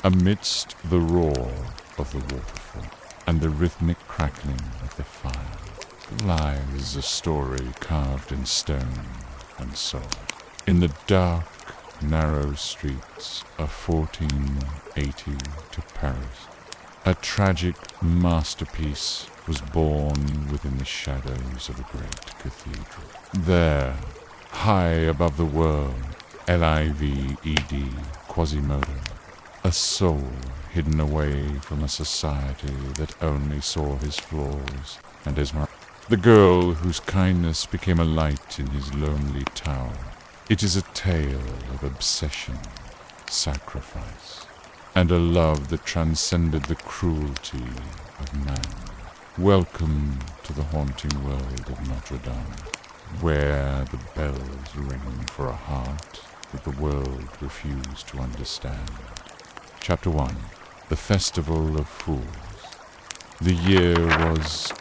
Amidst the roar of the waterfall and the rhythmic crackling of the fire lies a story carved in stone and soul. In the dark, narrow streets of 1480 to Paris, a tragic masterpiece was born within the shadows of a great cathedral. There, high above the world, Lived, Quasimodo, a soul hidden away from a society that only saw his flaws and Esmeralda, the girl whose kindness became a light in his lonely tower. It is a tale of obsession, sacrifice, and a love that transcended the cruelty of man. Welcome to the haunting world of Notre Dame, where the bells ring for a heart that the world refused to understand. Chapter 1. The Festival of Fools. The year was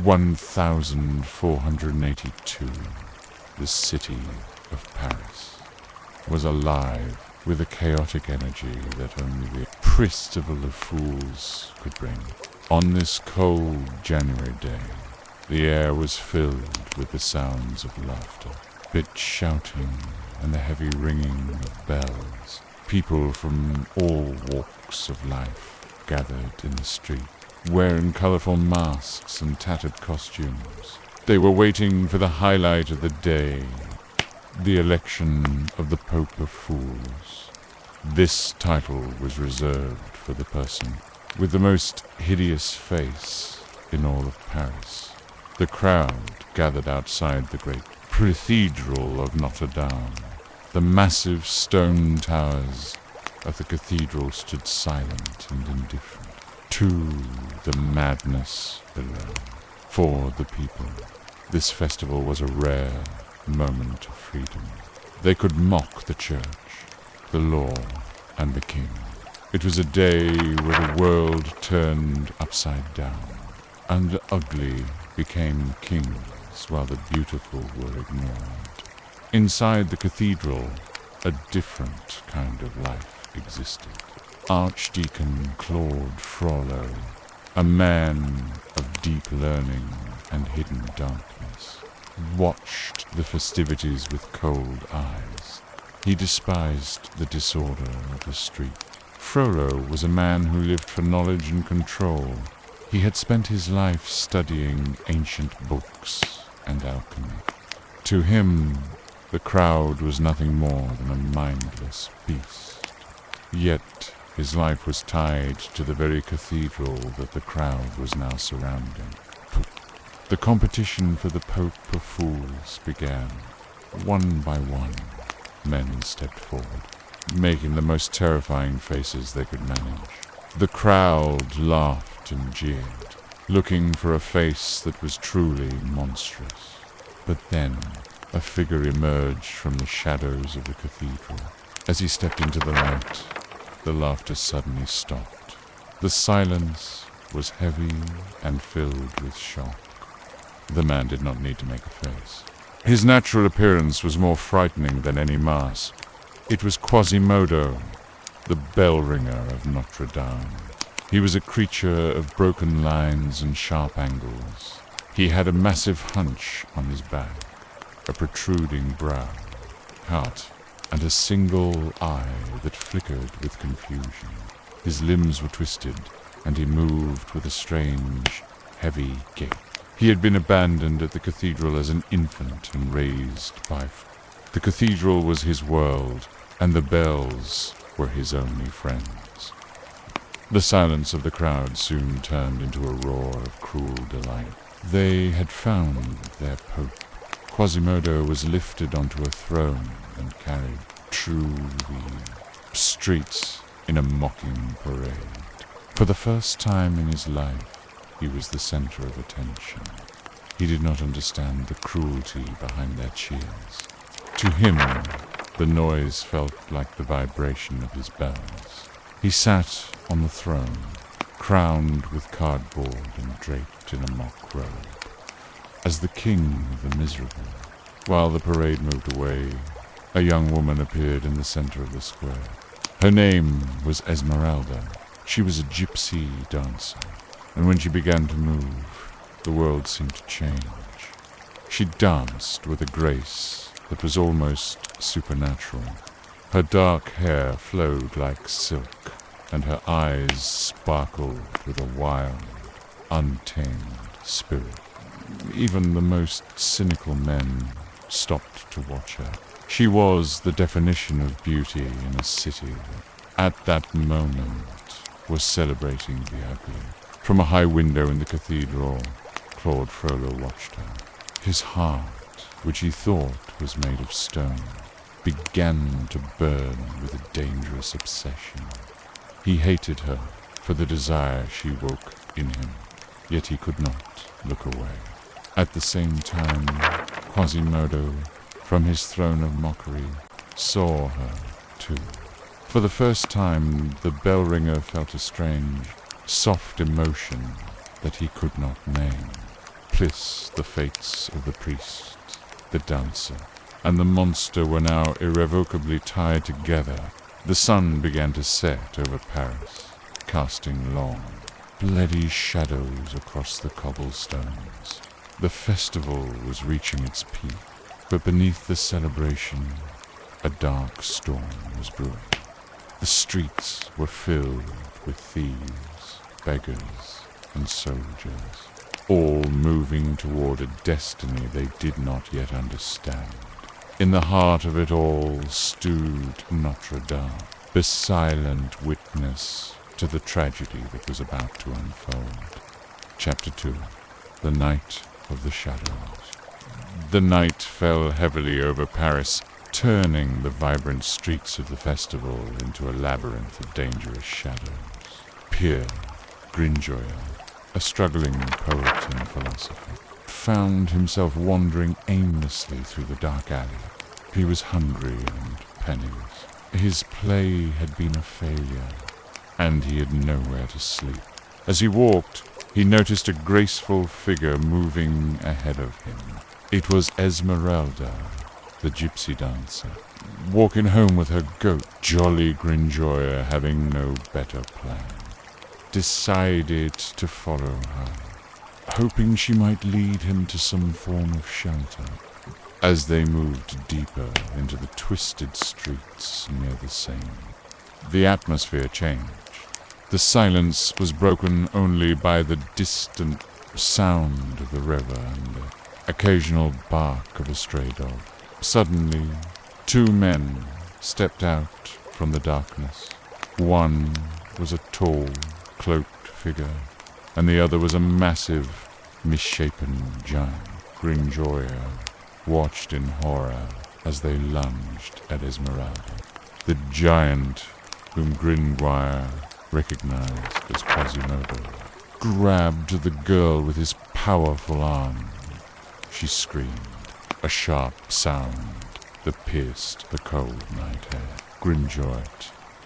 1482. The city of Paris was alive with a chaotic energy that only the Festival of Fools could bring. On this cold January day, the air was filled with the sounds of laughter, bit shouting, and the heavy ringing of bells. People from all walks of life gathered in the street, wearing colorful masks and tattered costumes. They were waiting for the highlight of the day, the election of the Pope of Fools. This title was reserved for the person with the most hideous face in all of Paris. The crowd gathered outside the great Cathedral of Notre Dame. The massive stone towers of the cathedral stood silent and indifferent to the madness below. For the people, this festival was a rare moment of freedom. They could mock the church, the law, and the king. It was a day where the world turned upside down, and the ugly became kings while the beautiful were ignored. Inside the cathedral, a different kind of life existed. Archdeacon Claude Frollo, a man of deep learning and hidden darkness, watched the festivities with cold eyes. He despised the disorder of the street. Frollo was a man who lived for knowledge and control. He had spent his life studying ancient books and alchemy. To him, the crowd was nothing more than a mindless beast. Yet his life was tied to the very cathedral that the crowd was now surrounding. The competition for the Pope of Fools began. One by one, men stepped forward, making the most terrifying faces they could manage. The crowd laughed and jeered, looking for a face that was truly monstrous. But then, a figure emerged from the shadows of the cathedral. As he stepped into the light, the laughter suddenly stopped. The silence was heavy and filled with shock. The man did not need to make a face. His natural appearance was more frightening than any mask. It was Quasimodo, the bell ringer of Notre Dame. He was a creature of broken lines and sharp angles. He had a massive hunch on his back, a protruding brow, heart, and a single eye that flickered with confusion. His limbs were twisted, and he moved with a strange, heavy gait. He had been abandoned at the cathedral as an infant and raised by the cathedral was his world, and the bells were his only friends. The silence of the crowd soon turned into a roar of cruel delight. They had found their pope. Quasimodo was lifted onto a throne and carried through the streets in a mocking parade. For the first time in his life, he was the center of attention. He did not understand the cruelty behind their cheers. To him, the noise felt like the vibration of his bells. He sat on the throne, crowned with cardboard and draped in a mock robe, as the king of the miserable. While the parade moved away, a young woman appeared in the center of the square. Her name was Esmeralda. She was a gypsy dancer, and when she began to move, the world seemed to change. She danced with a grace that was almost supernatural. Her dark hair flowed like silk, and her eyes sparkled with a wild, untamed spirit. Even the most cynical men stopped to watch her. She was the definition of beauty in a city that, at that moment, was celebrating the ugly. From a high window in the cathedral, Claude Frollo watched her. His heart, which he thought was made of stone, began to burn with a dangerous obsession. He hated her for the desire she woke in him, yet he could not look away. At the same time, Quasimodo, from his throne of mockery, saw her too. For the first time, the bell ringer felt a strange, soft emotion that he could not name. Plis, the fates of the priest, the dancer, and the monster were now irrevocably tied together. The sun began to set over Paris, casting long, bloody shadows across the cobblestones. The festival was reaching its peak, but beneath the celebration, a dark storm was brewing. The streets were filled with thieves, beggars, and soldiers, all moving toward a destiny they did not yet understand. In the heart of it all stood Notre Dame, the silent witness to the tragedy that was about to unfold. Chapter 2. The Night of the Shadows. The night fell heavily over Paris, turning the vibrant streets of the festival into a labyrinth of dangerous shadows. Pierre Grinjoya, a struggling poet and philosopher, found himself wandering aimlessly through the dark alley. He was hungry and penniless. His play had been a failure, and he had nowhere to sleep. As he walked, he noticed a graceful figure moving ahead of him. It was Esmeralda, the gypsy dancer, walking home with her goat. Jolly Grinjoya, having no better plan, decided to follow her, hoping she might lead him to some form of shelter. As they moved deeper into the twisted streets near the Seine, the atmosphere changed. The silence was broken only by the distant sound of the river and the occasional bark of a stray dog. Suddenly, two men stepped out from the darkness. One was a tall, cloaked figure, and the other was a massive, misshapen giant. Grinjoya watched in horror as they lunged at Esmeralda. The giant, whom Gringoire recognized as Quasimodo, grabbed the girl with his powerful arm. She screamed, a sharp sound that pierced the cold night air. Grinjoya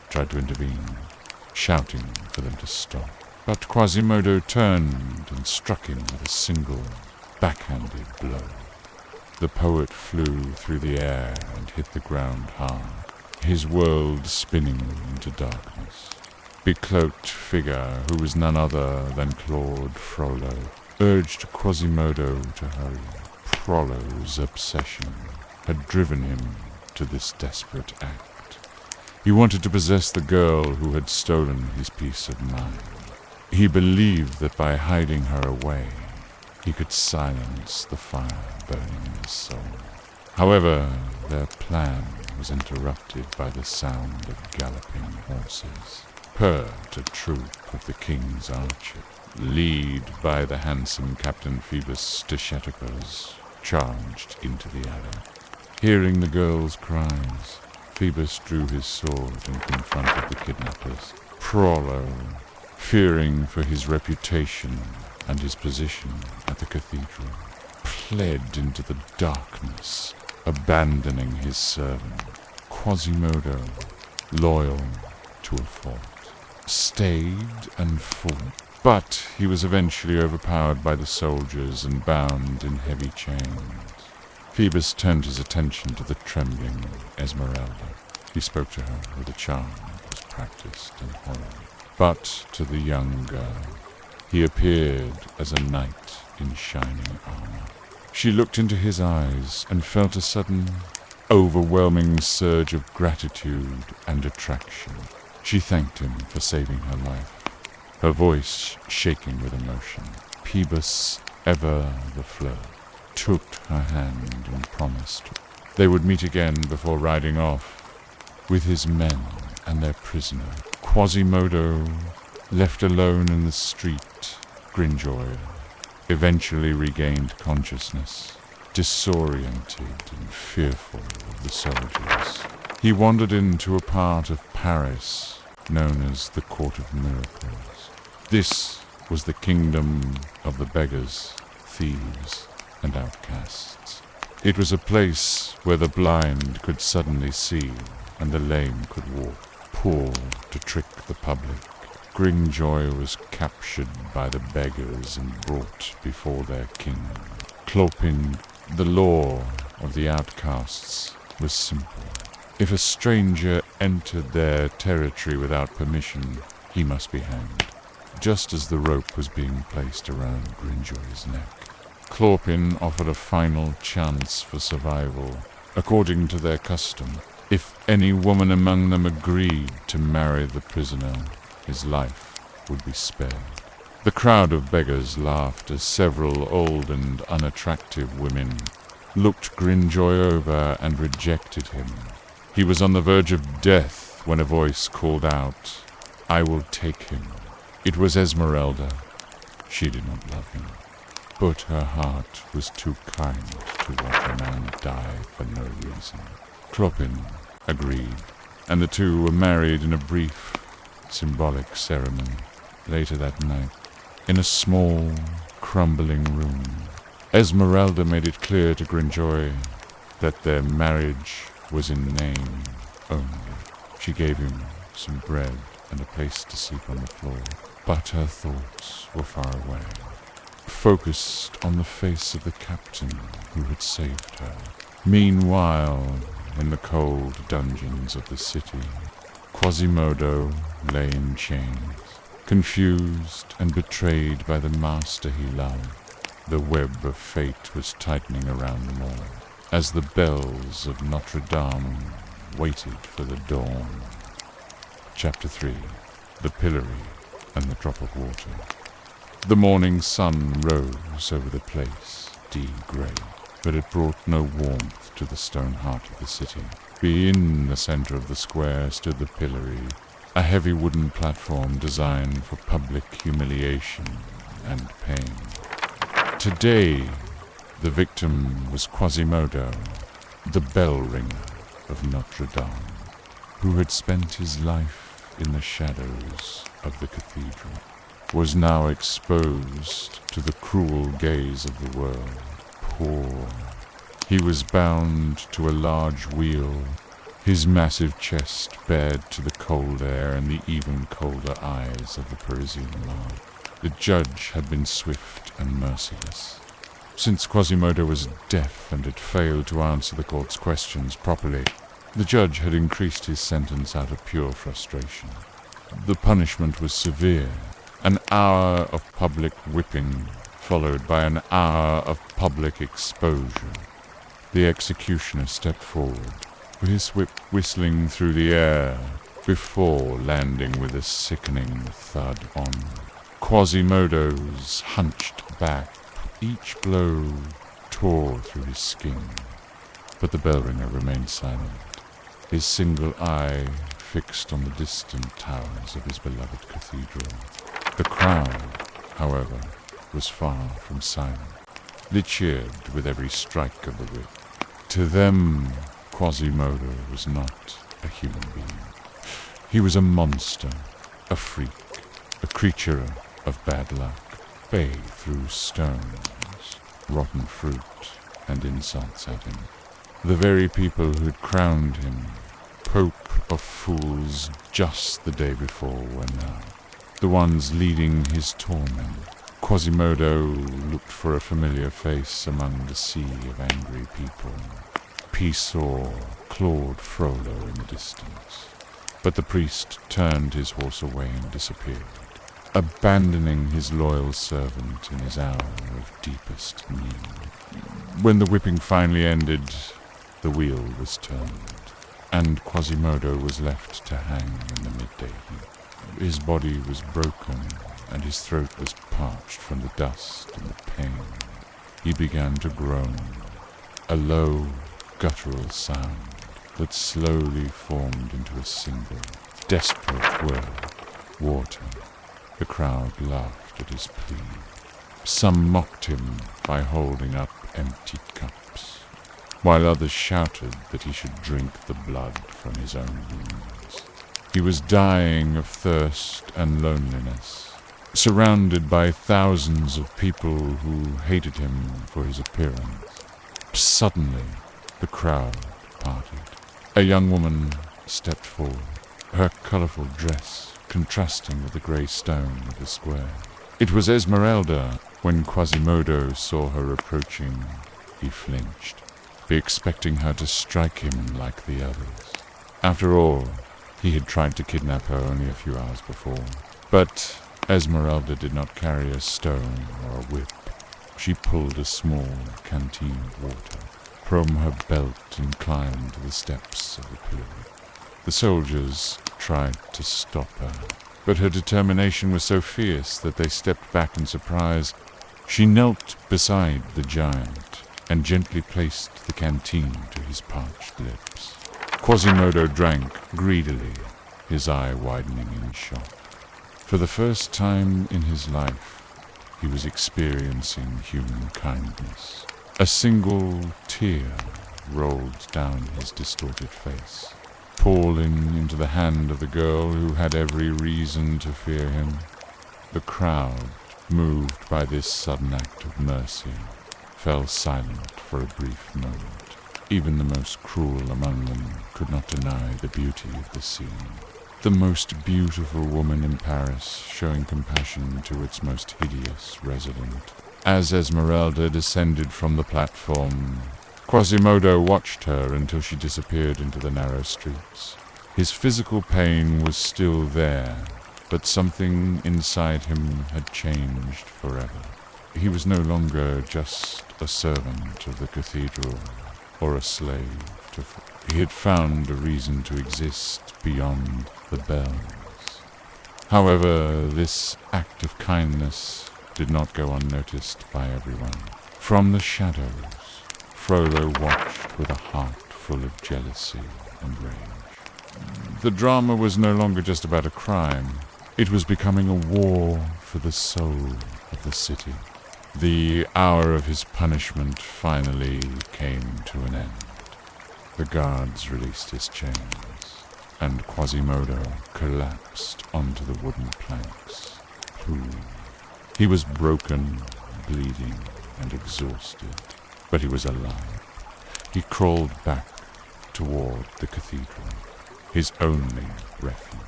tried to intervene, shouting for them to stop. But Quasimodo turned and struck him with a single, backhanded blow. The poet flew through the air and hit the ground hard, his world spinning into darkness. Becloaked figure, who was none other than Claude Frollo, urged Quasimodo to hurry. Frollo's obsession had driven him to this desperate act. He wanted to possess the girl who had stolen his peace of mind. He believed that by hiding her away, he could silence the fire burning in his soul. However, their plan was interrupted by the sound of galloping horses. Pert, a troop of the king's archers, led by the handsome Captain Phoebus de Chatacos, charged into the alley. Hearing the girl's cries, Phoebus drew his sword and confronted the kidnappers. Frollo, fearing for his reputation and his position at the cathedral, fled into the darkness, abandoning his servant. Quasimodo, loyal to a fault, stayed and fought, but he was eventually overpowered by the soldiers and bound in heavy chains. Phoebus turned his attention to the trembling Esmeralda. He spoke to her with a charm that practiced and horror. But to the young girl, he appeared as a knight in shining armor. She looked into his eyes and felt a sudden, overwhelming surge of gratitude and attraction. She thanked him for saving her life, her voice shaking with emotion. Phoebus, ever the fleur, took her hand and promised they would meet again before riding off with his men and their prisoner. Quasimodo, left alone in the street, Grinjoy eventually regained consciousness, disoriented and fearful of the soldiers. He wandered into a part of Paris known as the Court of Miracles. This was the kingdom of the beggars, thieves, and outcasts. It was a place where the blind could suddenly see and the lame could walk. Poor to trick the public, Grinjoy was captured by the beggars and brought before their king. Clopin, the law of the outcasts was simple. If a stranger entered their territory without permission, he must be hanged, just as the rope was being placed around Grinjoy's neck. Clopin offered a final chance for survival. According to their custom, if any woman among them agreed to marry the prisoner, his life would be spared. The crowd of beggars laughed as several old and unattractive women looked Grinjoy over and rejected him. He was on the verge of death when a voice called out, "I will take him." It was Esmeralda. She did not love him, but her heart was too kind to watch a man die for no reason. Clopin agreed, and the two were married in a brief, symbolic ceremony. Later that night, in a small, crumbling room, Esmeralda made it clear to Grinjoy that their marriage was in name only. She gave him some bread and a place to sleep on the floor, but her thoughts were far away, focused on the face of the captain who had saved her. Meanwhile, in the cold dungeons of the city, Quasimodo lay in chains, confused and betrayed by the master he loved. The web of fate was tightening around them all, as the bells of Notre Dame waited for the dawn. Chapter 3. The Pillory and the Drop of Water. The morning sun rose over the place, grey, but it brought no warmth to the stone heart of the city. In the center of the square stood the pillory, a heavy wooden platform designed for public humiliation and pain. Today, the victim was Quasimodo, the bell ringer of Notre Dame, who had spent his life in the shadows of the cathedral, was now exposed to the cruel gaze of the world. Poor. He was bound to a large wheel, his massive chest bared to the cold air and the even colder eyes of the Parisian mob. The judge had been swift and merciless. Since Quasimodo was deaf and had failed to answer the court's questions properly, the judge had increased his sentence out of pure frustration. The punishment was severe, an hour of public whipping, followed by an hour of public exposure. The executioner stepped forward, with his whip whistling through the air, before landing with a sickening thud on Quasimodo's hunched back. Each blow tore through his skin, but the bell ringer remained silent, his single eye fixed on the distant towers of his beloved cathedral. The crowd, however, was far from silent. They cheered with every strike of the whip. To them, Quasimodo was not a human being. He was a monster, a freak, a creature of bad luck. They threw stones, rotten fruit, and insults at him. The very people who'd crowned him Pope of Fools just the day before were now the ones leading his torment. Quasimodo looked for a familiar face among the sea of angry people. He saw Claude Frollo in the distance, But the priest turned his horse away and disappeared, abandoning his loyal servant in his hour of deepest need. When the whipping finally ended, the wheel was turned, and Quasimodo was left to hang in the midday heat. His body was broken, and his throat was parched from the dust and the pain. He began to groan, a low, guttural sound that slowly formed into a single, desperate word: water. The crowd laughed at his plea. Some mocked him by holding up empty cups, while others shouted that he should drink the blood from his own wounds. He was dying of thirst and loneliness, surrounded by thousands of people who hated him for his appearance. Suddenly, the crowd parted. A young woman stepped forward, her colorful dress contrasting with the grey stone of the square. It was Esmeralda. When Quasimodo saw her approaching, he flinched, expecting her to strike him like the others. After all, he had tried to kidnap her only a few hours before. But Esmeralda did not carry a stone or a whip. She pulled a small canteen of water from her belt and climbed the steps of the pillory. The soldiers tried to stop her, but her determination was so fierce that they stepped back in surprise. She knelt beside the giant and gently placed the canteen to his parched lips. Quasimodo drank greedily, his eye widening in shock. For the first time in his life, he was experiencing human kindness. A single tear rolled down his distorted face, falling into the hand of the girl who had every reason to fear him. The crowd, moved by this sudden act of mercy, fell silent for a brief moment. Even the most cruel among them could not deny the beauty of the scene. The most beautiful woman in Paris showing compassion to its most hideous resident. As Esmeralda descended from the platform, Quasimodo watched her until she disappeared into the narrow streets. His physical pain was still there, but something inside him had changed forever. He was no longer just a servant of the cathedral or a slave to he had found a reason to exist beyond the bells. However, this act of kindness did not go unnoticed by everyone. From the shadows, Frollo watched with a heart full of jealousy and rage. The drama was no longer just about a crime. It was becoming a war for the soul of the city. The hour of his punishment finally came to an end. The guards released his chains, and Quasimodo collapsed onto the wooden planks. He was broken, bleeding, and exhausted, but he was alive. He crawled back toward the cathedral, his only refuge.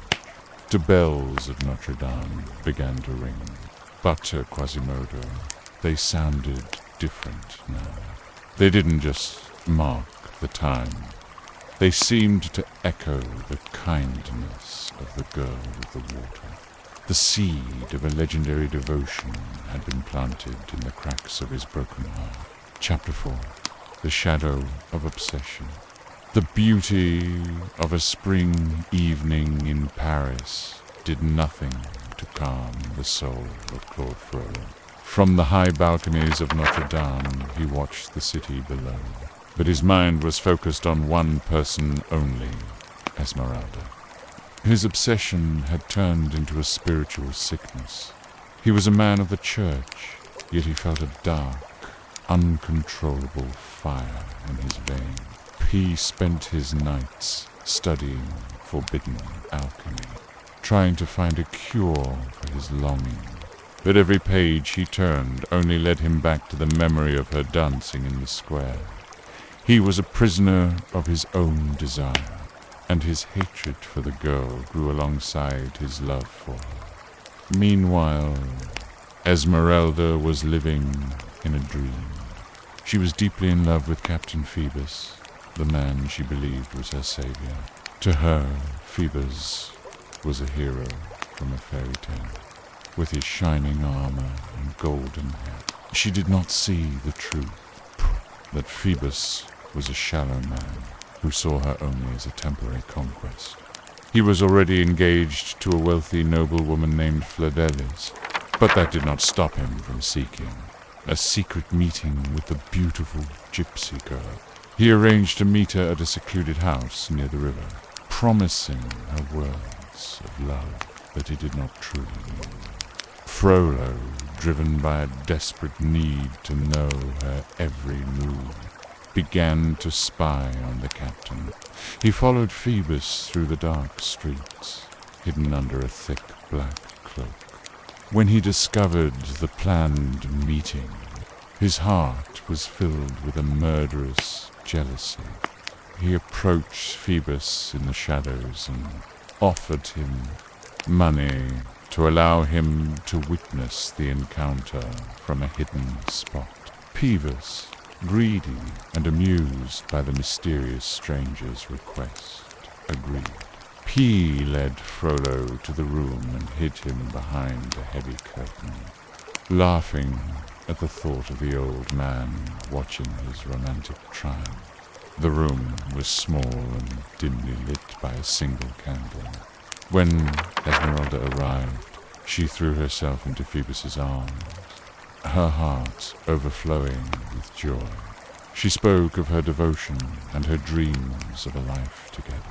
The bells of Notre Dame began to ring, but to Quasimodo, they sounded different now. They didn't just mark the time. They seemed to echo the kindness of the girl with the water. The seed of a legendary devotion had been planted in the cracks of his broken heart. Chapter 4. The Shadow of Obsession. The beauty of a spring evening in Paris did nothing to calm the soul of Claude Frollo. From the high balconies of Notre Dame, he watched the city below. But his mind was focused on one person only, Esmeralda. His obsession had turned into a spiritual sickness. He was a man of the church, yet he felt a dark, uncontrollable fire in his veins. He spent his nights studying forbidden alchemy, trying to find a cure for his longing. But every page he turned only led him back to the memory of her dancing in the square. He was a prisoner of his own desire, and his hatred for the girl grew alongside his love for her. Meanwhile, Esmeralda was living in a dream. She was deeply in love with Captain Phoebus, the man she believed was her savior. To her, Phoebus was a hero from a fairy tale, with his shining armor and golden hair. She did not see the truth, that Phoebus was a shallow man who saw her only as a temporary conquest. He was already engaged to a wealthy noblewoman named Flordelis, but that did not stop him from seeking a secret meeting with the beautiful gypsy girl. He arranged to meet her at a secluded house near the river, promising her words of love that he did not truly mean. Frollo, driven by a desperate need to know her every move, began to spy on the captain. He followed Phoebus through the dark streets, hidden under a thick black cloak. When he discovered the planned meeting, his heart was filled with a murderous jealousy. He approached Phoebus in the shadows and offered him money to allow him to witness the encounter from a hidden spot. Phoebus, greedy and amused by the mysterious stranger's request, agreed. He led Frollo to the room and hid him behind a heavy curtain, laughing at the thought of the old man watching his romantic triumph. The room was small and dimly lit by a single candle. When Esmeralda arrived, she threw herself into Phoebus's arms, her heart overflowing with joy. She spoke of her devotion and her dreams of a life together.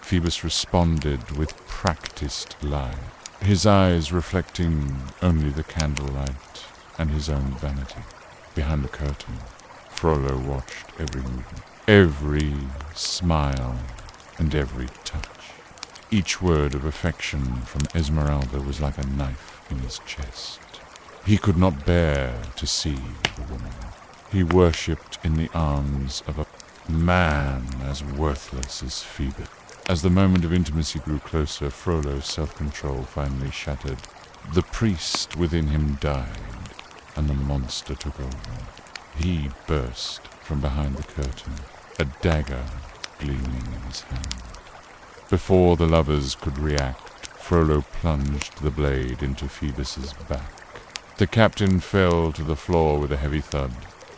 Phoebus responded with practiced light, his eyes reflecting only the candlelight and his own vanity. Behind the curtain, Frollo watched every movement, every smile, and every touch. Each word of affection from Esmeralda was like a knife in his chest. He could not bear to see the woman. He worshipped in the arms of a man as worthless as Phoebus. As the moment of intimacy grew closer, Frollo's self-control finally shattered. The priest within him died, and the monster took over. He burst from behind the curtain, a dagger gleaming in his hand. Before the lovers could react, Frollo plunged the blade into Phoebus's back. The captain fell to the floor with a heavy thud,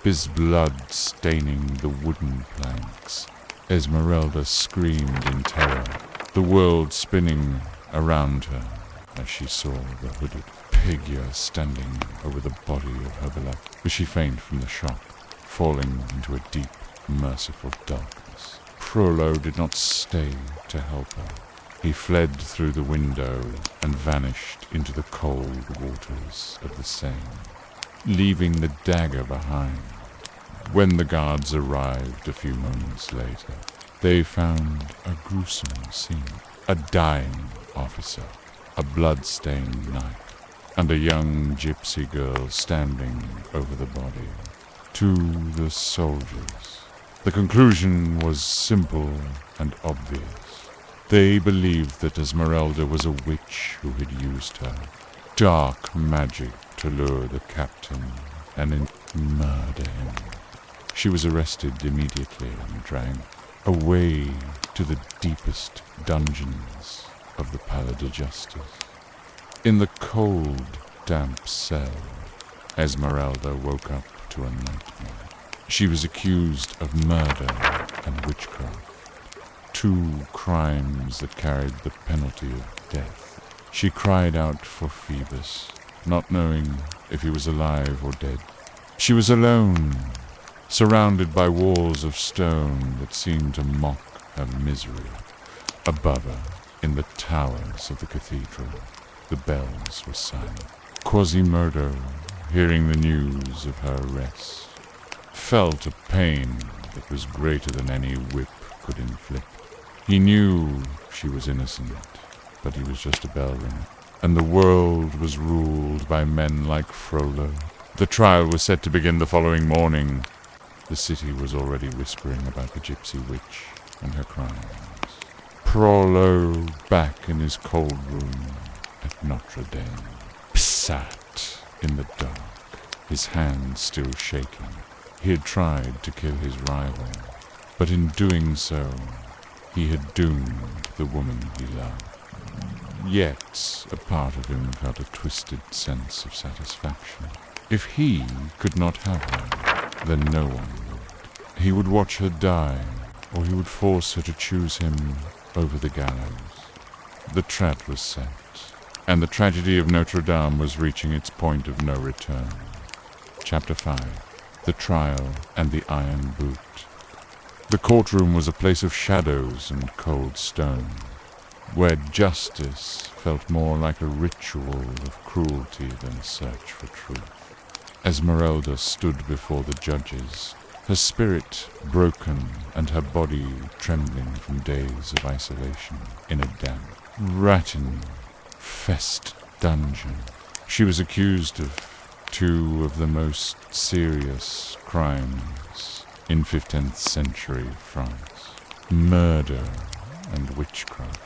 his blood staining the wooden planks. Esmeralda screamed in terror, the world spinning around her as she saw the hooded figure standing over the body of her beloved. But she fainted from the shock, falling into a deep, merciful darkness. Frollo did not stay to help her. He fled through the window and vanished into the cold waters of the Seine, leaving the dagger behind. When the guards arrived a few moments later, they found a gruesome scene. A dying officer, a blood-stained knife, and a young gypsy girl standing over the body. To the soldiers, the conclusion was simple and obvious. They believed that Esmeralda was a witch who had used her dark magic to lure the captain and murder him. She was arrested immediately and dragged away to the deepest dungeons of the Palais de Justice. In the cold, damp cell, Esmeralda woke up to a nightmare. She was accused of murder and witchcraft, two crimes that carried the penalty of death. She cried out for Phoebus, not knowing if he was alive or dead. She was alone, surrounded by walls of stone that seemed to mock her misery. Above her, in the towers of the cathedral, the bells were silent. Quasimodo, hearing the news of her arrest, felt a pain that was greater than any whip could inflict. He knew she was innocent, but he was just a bell ringer, and the world was ruled by men like Frollo. The trial was set to begin the following morning. The city was already whispering about the gypsy witch and her crimes. Frollo, back in his cold room at Notre Dame, sat in the dark, his hands still shaking. He had tried to kill his rival, but in doing so, He had doomed the woman he loved. Yet a part of him felt a twisted sense of satisfaction. If he could not have her, then no one would. He would watch her die, or he would force her to choose him over the gallows. The trap was set, and the tragedy of Notre Dame was reaching its point of no return. Chapter 5. The Trial and the Iron Boot. The courtroom was a place of shadows and cold stone, where justice felt more like a ritual of cruelty than a search for truth. Esmeralda stood before the judges, her spirit broken and her body trembling from days of isolation in a damp, rat-infested dungeon. She was accused of two of the most serious crimes in 15th century France: murder and witchcraft.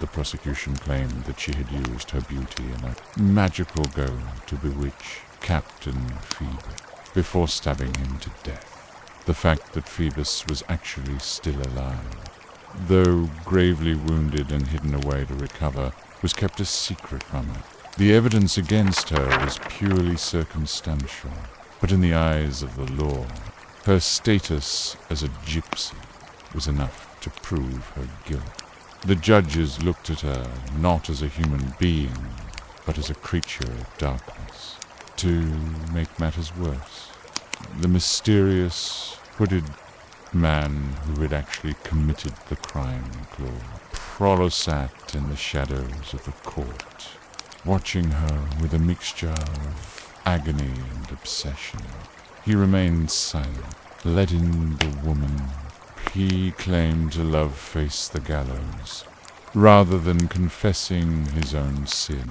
The prosecution claimed that she had used her beauty in a magical go to bewitch Captain Phoebus before stabbing him to death. The fact that Phoebus was actually still alive, though gravely wounded and hidden away to recover, was kept a secret from her. The evidence against her was purely circumstantial, but in the eyes of the law, her status as a gypsy was enough to prove her guilt. The judges looked at her not as a human being, but as a creature of darkness. To make matters worse, the mysterious, hooded man who had actually committed the crime clawed sat in the shadows of the court, watching her with a mixture of agony and obsession. He remained silent, letting the woman he claimed to love face the gallows, rather than confessing his own sin.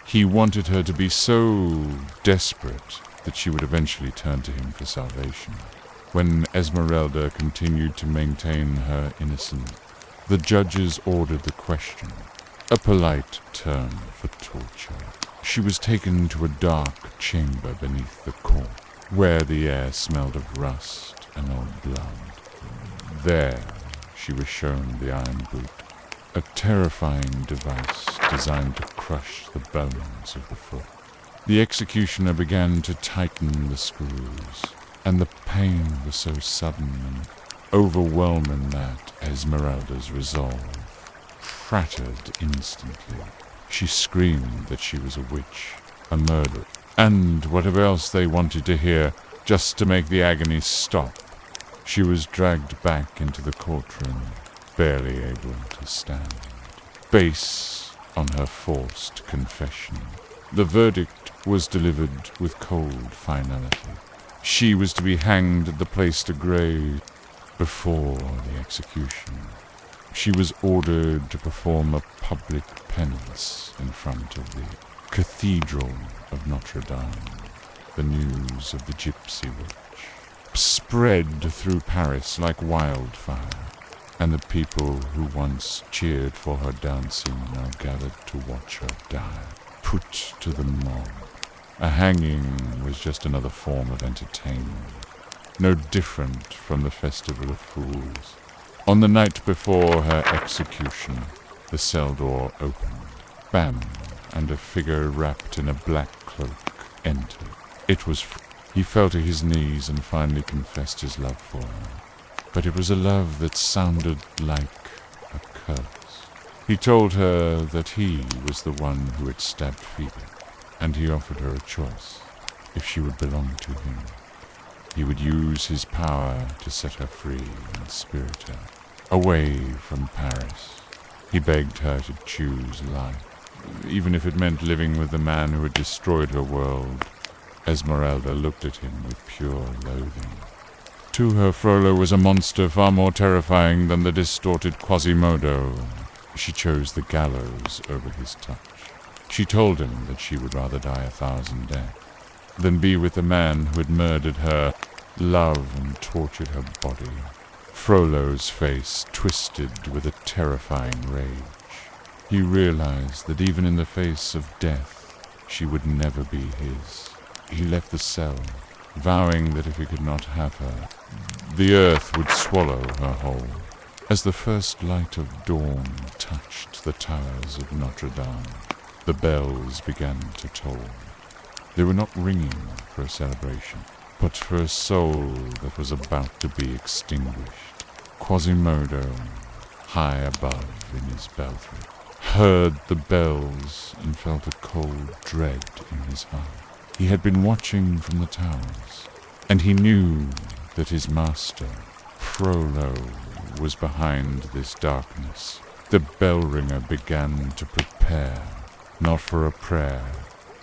He wanted her to be so desperate that she would eventually turn to him for salvation. When Esmeralda continued to maintain her innocence, the judges ordered the question, a polite term for torture. She was taken to a dark chamber beneath the court, where the air smelled of rust and old blood. There she was shown the iron boot, a terrifying device designed to crush the bones of the foot. The executioner began to tighten the screws, and the pain was so sudden and overwhelming that Esmeralda's resolve frattered instantly. She screamed that she was a witch, a murderer, and whatever else they wanted to hear, just to make the agony stop. She was dragged back into the courtroom, barely able to stand, based on her forced confession. The verdict was delivered with cold finality. She was to be hanged at the Place de Grès before the execution. She was ordered to perform a public penance in front of the Cathedral of Notre Dame. The news of the gypsy witch spread through Paris like wildfire, and the people who once cheered for her dancing now gathered to watch her die, put to the mob. A hanging was just another form of entertainment, no different from the Festival of Fools. On the night before her execution, the cell door opened. Bam! And a figure wrapped in a black cloak entered. It was He fell to his knees and finally confessed his love for her. But it was a love that sounded like a curse. He told her that he was the one who had stabbed Phoebe, and he offered her a choice. If she would belong to him, he would use his power to set her free and spirit her away from Paris. He begged her to choose life, even if it meant living with the man who had destroyed her world. Esmeralda looked at him with pure loathing. To her, Frollo was a monster far more terrifying than the distorted Quasimodo. She chose the gallows over his touch. She told him that she would rather die 1,000 deaths than be with the man who had murdered her love and tortured her body. Frollo's face twisted with a terrifying rage. He realized that even in the face of death, she would never be his. He left the cell, vowing that if he could not have her, the earth would swallow her whole. As the first light of dawn touched the towers of Notre Dame, the bells began to toll. They were not ringing for a celebration, but for a soul that was about to be extinguished. Quasimodo, high above in his belfry, heard the bells and felt a cold dread in his heart. He had been watching from the towers, and he knew that his master, Frollo, was behind this darkness. The bell-ringer began to prepare, not for a prayer,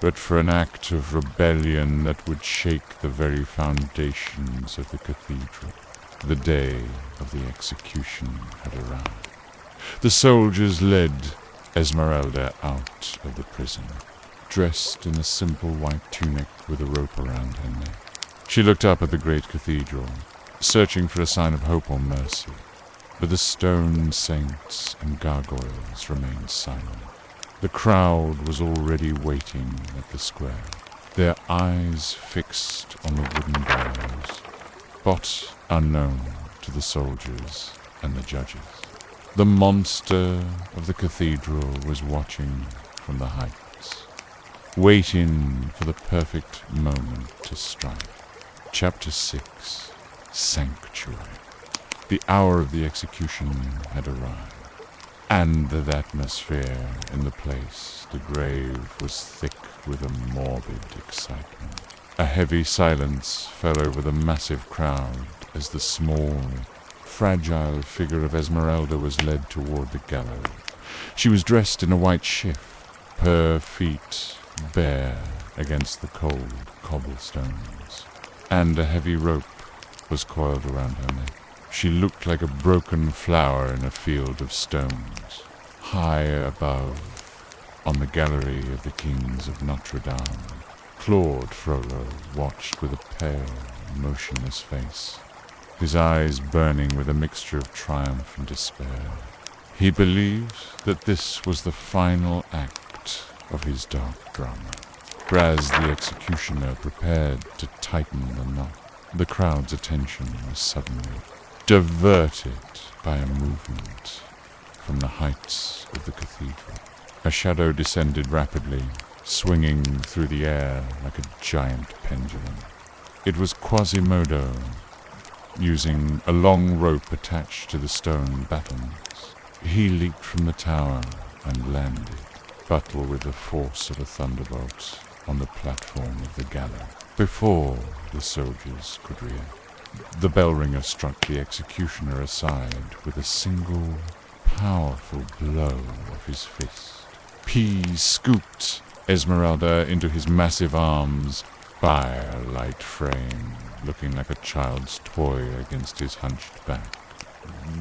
but for an act of rebellion that would shake the very foundations of the cathedral. The day of the execution had arrived. The soldiers led Esmeralda out of the prison, dressed in a simple white tunic with a rope around her neck. She looked up at the great cathedral, searching for a sign of hope or mercy, but the stone saints and gargoyles remained silent. The crowd was already waiting at the square, their eyes fixed on the wooden gallows, but unknown to the soldiers and the judges. The monster of the cathedral was watching from the heights, waiting for the perfect moment to strike. Chapter 6. Sanctuary. The hour of the execution had arrived, and the atmosphere in the place, the grave, was thick with a morbid excitement. A heavy silence fell over the massive crowd as the small, fragile figure of Esmeralda was led toward the gallows. She was dressed in a white shift, her feet bare against the cold cobblestones, and a heavy rope was coiled around her neck. She looked like a broken flower in a field of stones. High above, on the gallery of the kings of Notre Dame, Claude Frollo watched with a pale, motionless face, his eyes burning with a mixture of triumph and despair. He believed that this was the final act of his dark drama. For as the executioner prepared to tighten the knot, the crowd's attention was suddenly diverted by a movement from the heights of the cathedral. A shadow descended rapidly, swinging through the air like a giant pendulum. It was Quasimodo, using a long rope attached to the stone battlements. He leaped from the tower and landed, battle with the force of a thunderbolt, on the platform of the gallows. Before the soldiers could react, the bell-ringer struck the executioner aside with a single, powerful blow of his fist. He scooped Esmeralda into his massive arms, by a light frame, looking like a child's toy against his hunched back.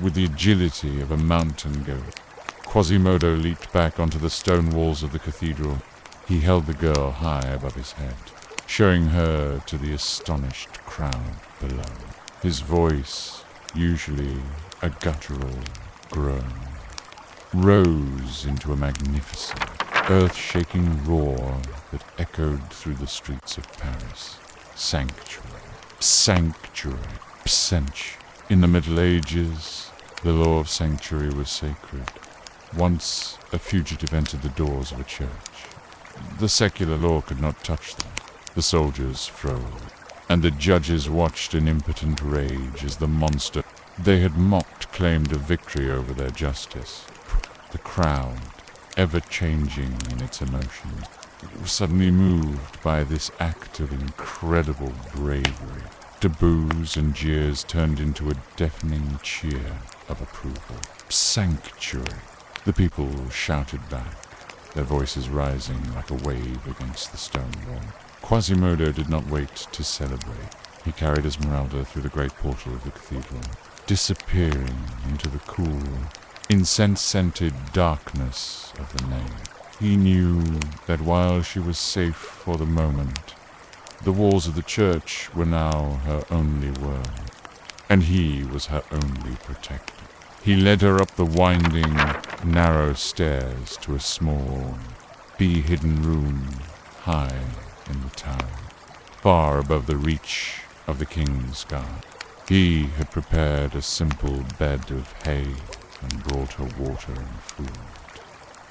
With the agility of a mountain goat, Quasimodo leaped back onto the stone walls of the cathedral. He held the girl high above his head, showing her to the astonished crowd below. His voice, usually a guttural groan, rose into a magnificent, earth-shaking roar that echoed through the streets of Paris. Sanctuary, sanctuary, psench. In the Middle Ages, the law of sanctuary was sacred. Once a fugitive entered the doors of a church, the secular law could not touch them. The soldiers froze, and the judges watched in impotent rage as the monster they had mocked claimed a victory over their justice. The crowd, ever-changing in its emotions, was suddenly moved by this act of incredible bravery. Taboos and jeers turned into a deafening cheer of approval. Sanctuary! The people shouted back, their voices rising like a wave against the stone wall. Quasimodo did not wait to celebrate. He carried Esmeralda through the great portal of the cathedral, disappearing into the cool, incense-scented darkness of the nave. He knew that while she was safe for the moment, the walls of the church were now her only world, and he was her only protector. He led her up the winding, narrow stairs to a small, bee-hidden room high in the tower, far above the reach of the king's guard. He had prepared a simple bed of hay and brought her water and food.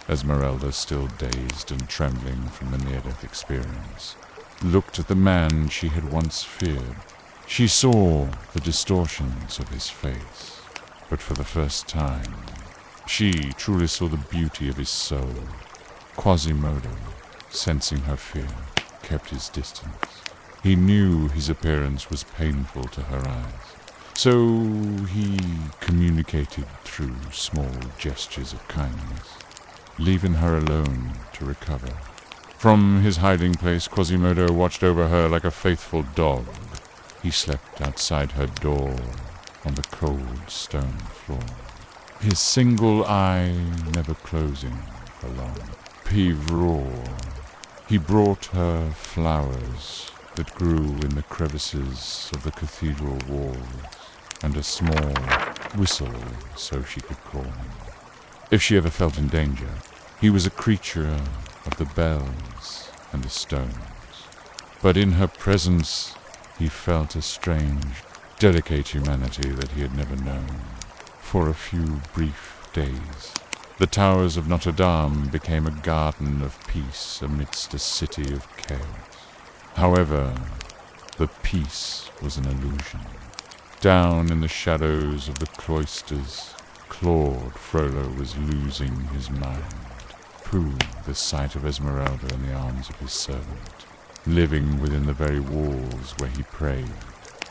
Esmeralda, still dazed and trembling from the near-death experience, looked at the man she had once feared. She saw the distortions of his face, but for the first time, she truly saw the beauty of his soul. Quasimodo, sensing her fear, kept his distance. He knew his appearance was painful to her eyes, so he communicated through small gestures of kindness, leaving her alone to recover. From his hiding place, Quasimodo watched over her like a faithful dog. He slept outside her door on the cold stone floor, his single eye never closing for long. Peeve roar. He brought her flowers that grew in the crevices of the cathedral walls, and a small whistle so she could call him. If she ever felt in danger, he was a creature of the bells and the stones. But in her presence, he felt a strange, delicate humanity that he had never known. For a few brief days, the towers of Notre Dame became a garden of peace amidst a city of chaos. However, the peace was an illusion. Down in the shadows of the cloisters, Claude Frollo was losing his mind. Pooh, the sight of Esmeralda in the arms of his servant, living within the very walls where he prayed,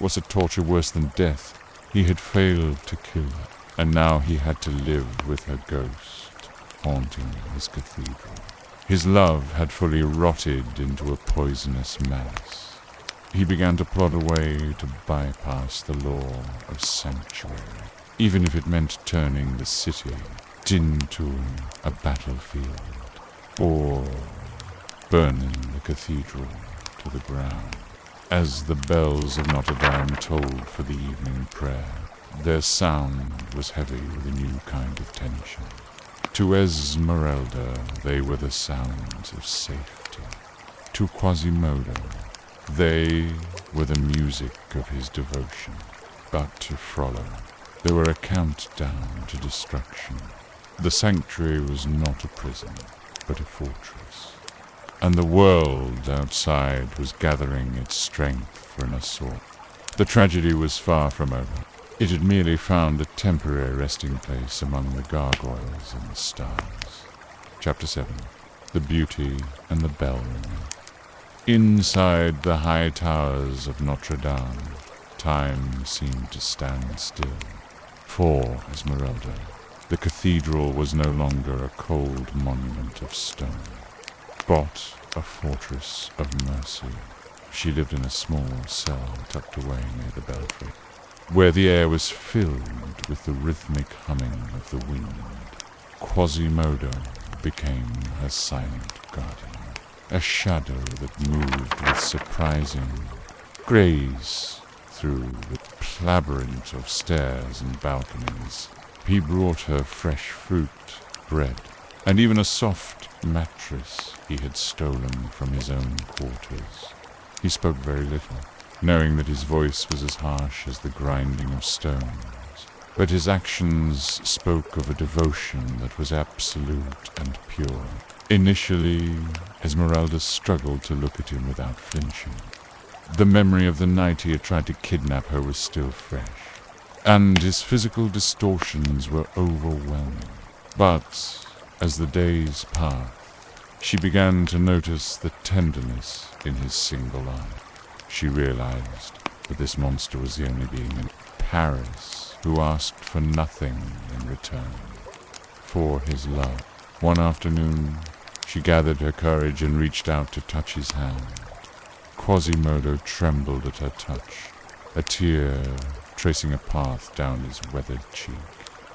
was a torture worse than death. He had failed to kill her, and now he had to live with her ghost, haunting his cathedral. His love had fully rotted into a poisonous mass. He began to plod a way to bypass the law of sanctuary, even if it meant turning the city into a battlefield, or burning the cathedral to the ground. As the bells of Notre Dame tolled for the evening prayer, their sound was heavy with a new kind of tension. To Esmeralda, they were the sounds of safety. To Quasimodo, they were the music of his devotion. But to Frollo, they were a countdown to destruction. The sanctuary was not a prison, but a fortress, and the world outside was gathering its strength for an assault. The tragedy was far from over. It had merely found a temporary resting place among the gargoyles and the stars. Chapter 7. The Beauty and the Bell Ringer. Inside the high towers of Notre Dame, time seemed to stand still. For Esmeralda, the cathedral was no longer a cold monument of stone, but a fortress of mercy. She lived in a small cell tucked away near the belfry, where the air was filled with the rhythmic humming of the wind. Quasimodo became her silent guardian, a shadow that moved with surprising grace through the labyrinth of stairs and balconies. He brought her fresh fruit, bread, and even a soft mattress he had stolen from his own quarters. He spoke very little, knowing that his voice was as harsh as the grinding of stones, but his actions spoke of a devotion that was absolute and pure. Initially, Esmeralda struggled to look at him without flinching. The memory of the night he had tried to kidnap her was still fresh, and his physical distortions were overwhelming. But as the days passed, she began to notice the tenderness in his single eye. She realized that this monster was the only being in Paris who asked for nothing in return for his love. One afternoon, she gathered her courage and reached out to touch his hand. Quasimodo trembled at her touch, a tear tracing a path down his weathered cheek.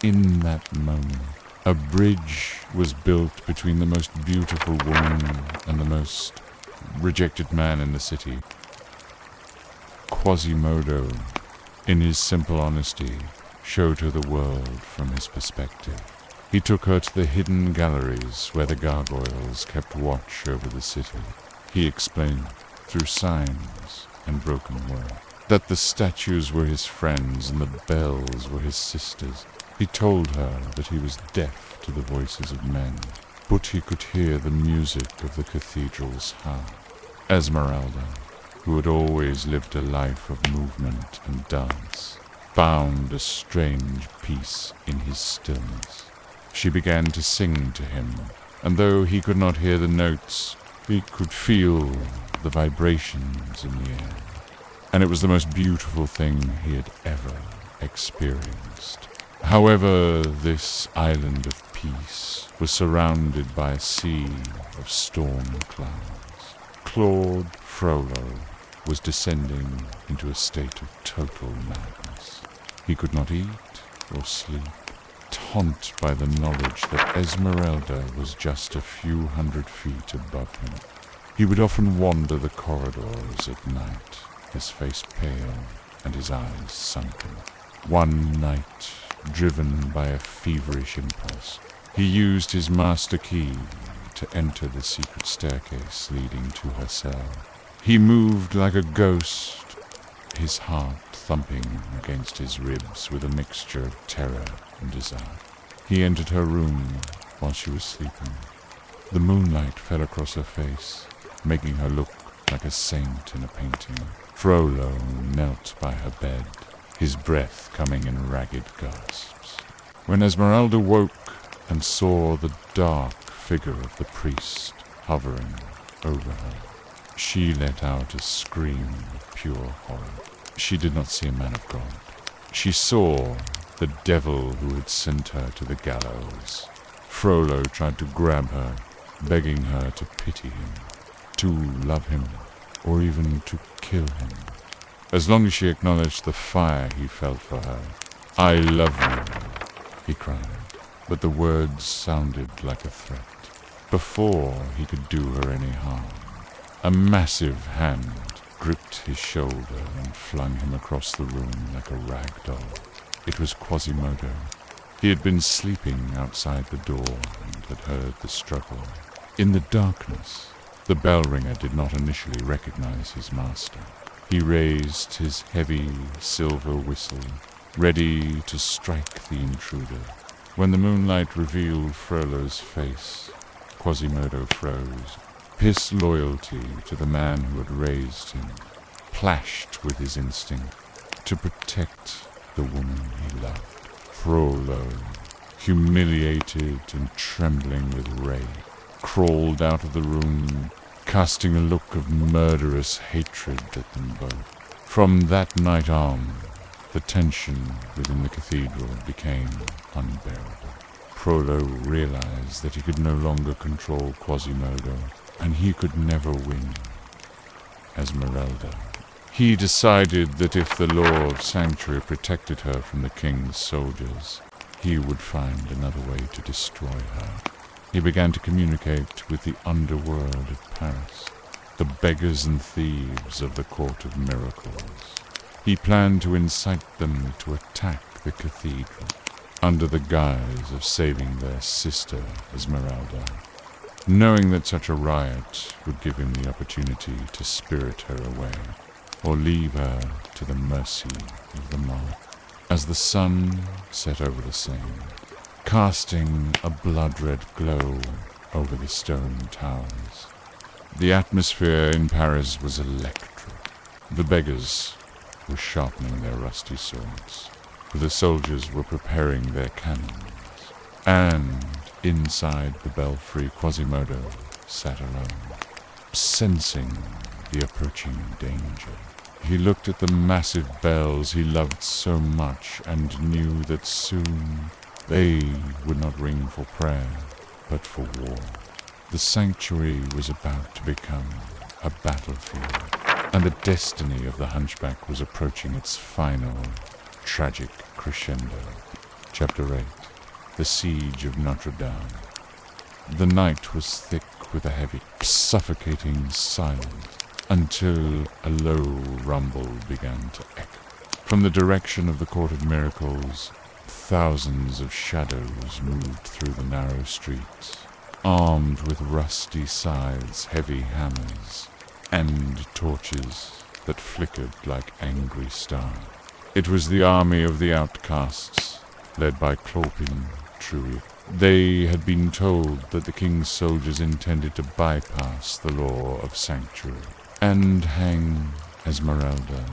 In that moment, a bridge was built between the most beautiful woman and the most rejected man in the city. Quasimodo, in his simple honesty, showed her the world from his perspective. He took her to the hidden galleries where the gargoyles kept watch over the city. He explained through signs and broken words that the statues were his friends and the bells were his sisters. He told her that he was deaf to the voices of men, but he could hear the music of the cathedral's heart. Esmeralda, who had always lived a life of movement and dance, found a strange peace in his stillness. She began to sing to him, and though he could not hear the notes, he could feel the vibrations in the air. And it was the most beautiful thing he had ever experienced. However, this island of peace was surrounded by a sea of storm clouds. Claude Frollo was descending into a state of total madness. He could not eat or sleep, haunted by the knowledge that Esmeralda was just a few hundred feet above him. He would often wander the corridors at night, his face pale and his eyes sunken. One night, driven by a feverish impulse, he used his master key to enter the secret staircase leading to her cell. He moved like a ghost, his heart thumping against his ribs with a mixture of terror and desire. He entered her room while she was sleeping. The moonlight fell across her face, making her look like a saint in a painting. Frollo knelt by her bed, his breath coming in ragged gasps. When Esmeralda woke and saw the dark figure of the priest hovering over her, she let out a scream of pure horror. She did not see a man of God. She saw the devil who had sent her to the gallows. Frollo tried to grab her, begging her to pity him, to love him, or even to kill him, as long as she acknowledged the fire he felt for her. "I love you," he cried, but the words sounded like a threat. Before he could do her any harm, a massive hand gripped his shoulder and flung him across the room like a rag doll. It was Quasimodo. He had been sleeping outside the door and had heard the struggle. In the darkness, the bell ringer did not initially recognize his master. He raised his heavy silver whistle, ready to strike the intruder. When the moonlight revealed Frollo's face, Quasimodo froze. His loyalty to the man who had raised him clashed with his instinct to protect the woman he loved. Frollo, humiliated and trembling with rage, crawled out of the room, casting a look of murderous hatred at them both. From that night on, the tension within the cathedral became unbearable. Frollo realized that he could no longer control Quasimodo, and he could never win Esmeralda. He decided that if the law of sanctuary protected her from the king's soldiers, he would find another way to destroy her. He began to communicate with the underworld of Paris, the beggars and thieves of the Court of Miracles. He planned to incite them to attack the cathedral under the guise of saving their sister Esmeralda, knowing that such a riot would give him the opportunity to spirit her away, or leave her to the mercy of the mob. As the sun set over the Seine, casting a blood-red glow over the stone towers, the atmosphere in Paris was electric. The beggars were sharpening their rusty swords, the soldiers were preparing their cannons, and inside the belfry Quasimodo sat alone, sensing the approaching danger. He looked at the massive bells he loved so much and knew that soon they would not ring for prayer, but for war. The sanctuary was about to become a battlefield, and the destiny of the Hunchback was approaching its final, tragic crescendo. Chapter 8. The Siege of Notre Dame. The night was thick with a heavy, suffocating silence, until a low rumble began to echo. From the direction of the Court of Miracles, thousands of shadows moved through the narrow streets, armed with rusty scythes, heavy hammers, and torches. that flickered like angry stars. It was the army of the outcasts, led by Clopin Truitt. They had been told that the king's soldiers intended to bypass the law of sanctuary and hang Esmeralda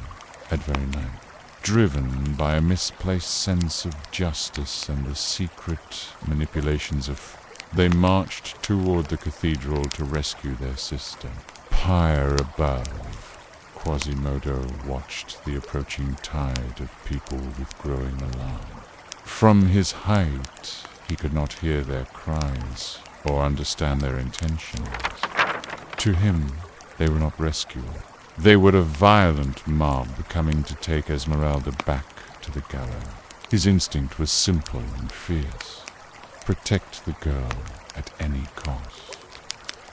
that very night. Driven by a misplaced sense of justice and the secret manipulations of they marched toward the cathedral to rescue their sister. Higher above, Quasimodo watched the approaching tide of people with growing alarm. From his height, he could not hear their cries or understand their intentions. To him, they were not rescuers. They were a violent mob coming to take Esmeralda back to the gallows. His instinct was simple and fierce. Protect the girl at any cost.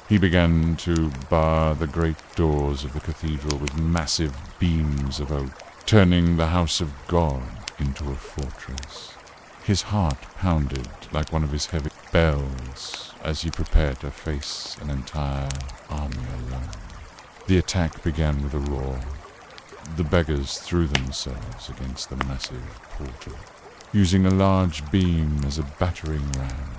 He began to bar the great doors of the cathedral with massive beams of oak, turning the house of God into a fortress. His heart pounded like one of his heavy bells as he prepared to face an entire army alone. The attack began with a roar. The beggars threw themselves against the massive portal, using a large beam as a battering ram.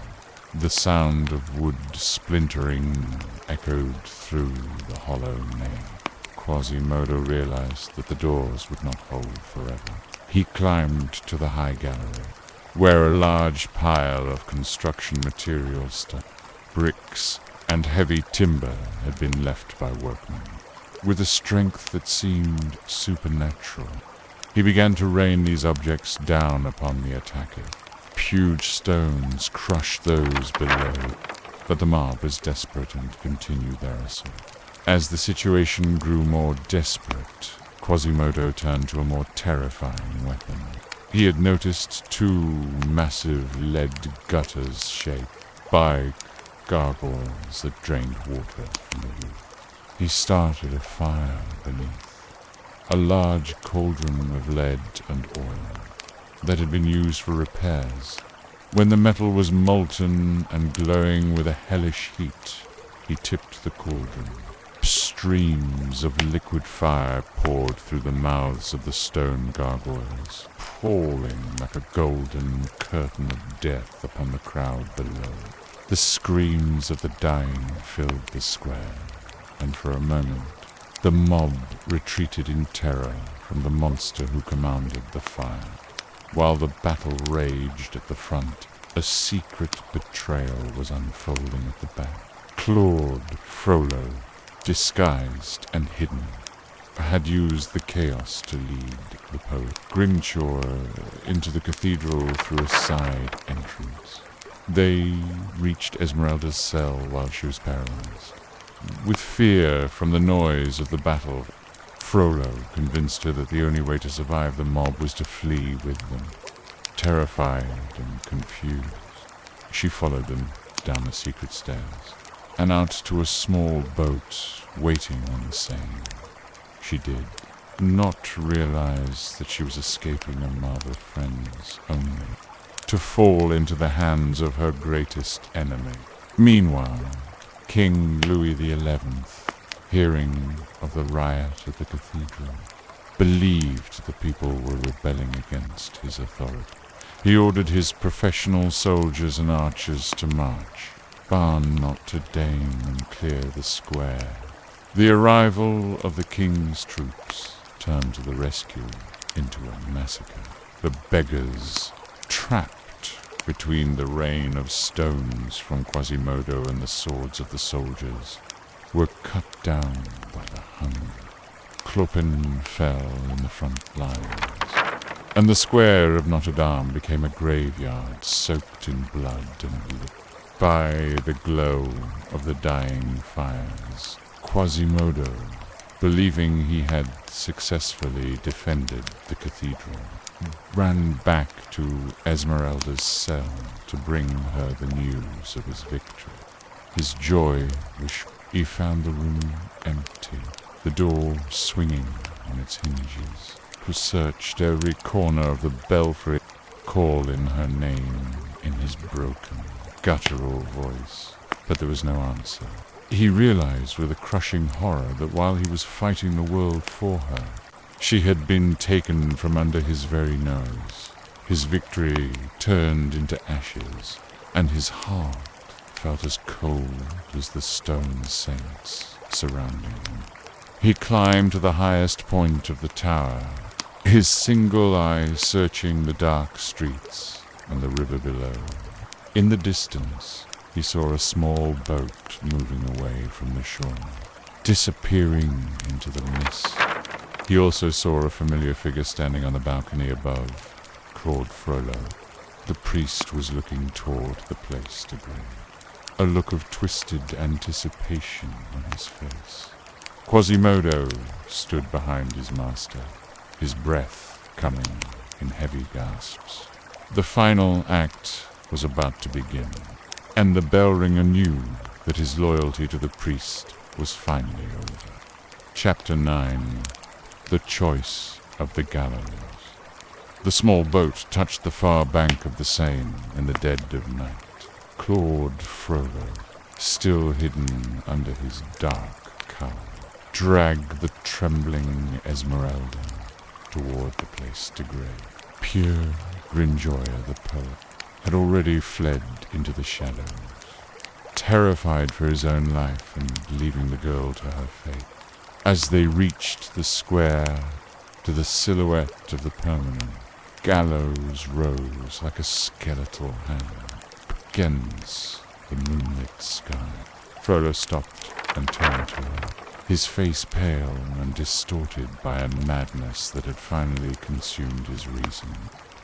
The sound of wood splintering echoed through the hollow nave. Quasimodo realized that the doors would not hold forever. He climbed to the high gallery, where a large pile of construction materials, bricks and heavy timber had been left by workmen. With a strength that seemed supernatural, he began to rain these objects down upon the attackers. Huge stones crushed those below, but the mob was desperate and continued their assault. As the situation grew more desperate, Quasimodo turned to a more terrifying weapon. He had noticed two massive lead gutters shaped by gargoyles that drained water from the roof. He started a fire beneath, a large cauldron of lead and oil that had been used for repairs. When the metal was molten and glowing with a hellish heat, he tipped the cauldron. Streams of liquid fire poured through the mouths of the stone gargoyles, falling like a golden curtain of death upon the crowd below. The screams of the dying filled the square, and for a moment the mob retreated in terror from the monster who commanded the fire. While the battle raged at the front, a secret betrayal was unfolding at the back. Claude Frollo, disguised and hidden, had used the chaos to lead the poet Grimshaw into the cathedral through a side entrance. They reached Esmeralda's cell while she was paralyzed. With fear from the noise of the battle, Frollo convinced her that the only way to survive the mob was to flee with them. Terrified and confused, she followed them down the secret stairs and out to a small boat waiting on the Seine. She did not realize that she was escaping a mob of friends only, to fall into the hands of her greatest enemy. Meanwhile, King Louis XI, hearing of the riot at the cathedral, believed the people were rebelling against his authority. He ordered his professional soldiers and archers to march far Notre Dame and clear the square. The arrival of the king's troops turned the rescue into a massacre. The beggars, trapped between the rain of stones from Quasimodo and the swords of the soldiers, were cut down by the hunger. Clopin fell in the front lines, and the square of Notre Dame became a graveyard soaked in blood and lit by the glow of the dying fires. Quasimodo, believing he had successfully defended the cathedral, ran back to Esmeralda's cell to bring her the news of his victory. His joy was he found the room empty, the door swinging on its hinges. He searched every corner of the belfry, call in her name in his broken, guttural voice, but there was no answer. He realized with a crushing horror that while he was fighting the world for her, she had been taken from under his very nose. His victory turned into ashes, and his heart felt as cold as the stone saints surrounding him. He climbed to the highest point of the tower, his single eye searching the dark streets and the river below. In the distance, he saw a small boat moving away from the shore, disappearing into the mist. He also saw a familiar figure standing on the balcony above, Claude Frollo. The priest was looking toward the place to grave, a look of twisted anticipation on his face. Quasimodo stood behind his master, his breath coming in heavy gasps. The final act was about to begin, and the bell ringer knew that his loyalty to the priest was finally over. Chapter 9. The Choice of the Gallows. The small boat touched the far bank of the Seine in the dead of night. Claude Frollo, still hidden under his dark cowl, dragged the trembling Esmeralda toward the place to grave. Pure Grinjoya, the poet, had already fled into the shadows, terrified for his own life and leaving the girl to her fate. As they reached the square, to the silhouette of the permanent, gallows rose like a skeletal hand against the moonlit sky. Frollo stopped and turned to her, his face pale and distorted by a madness that had finally consumed his reason.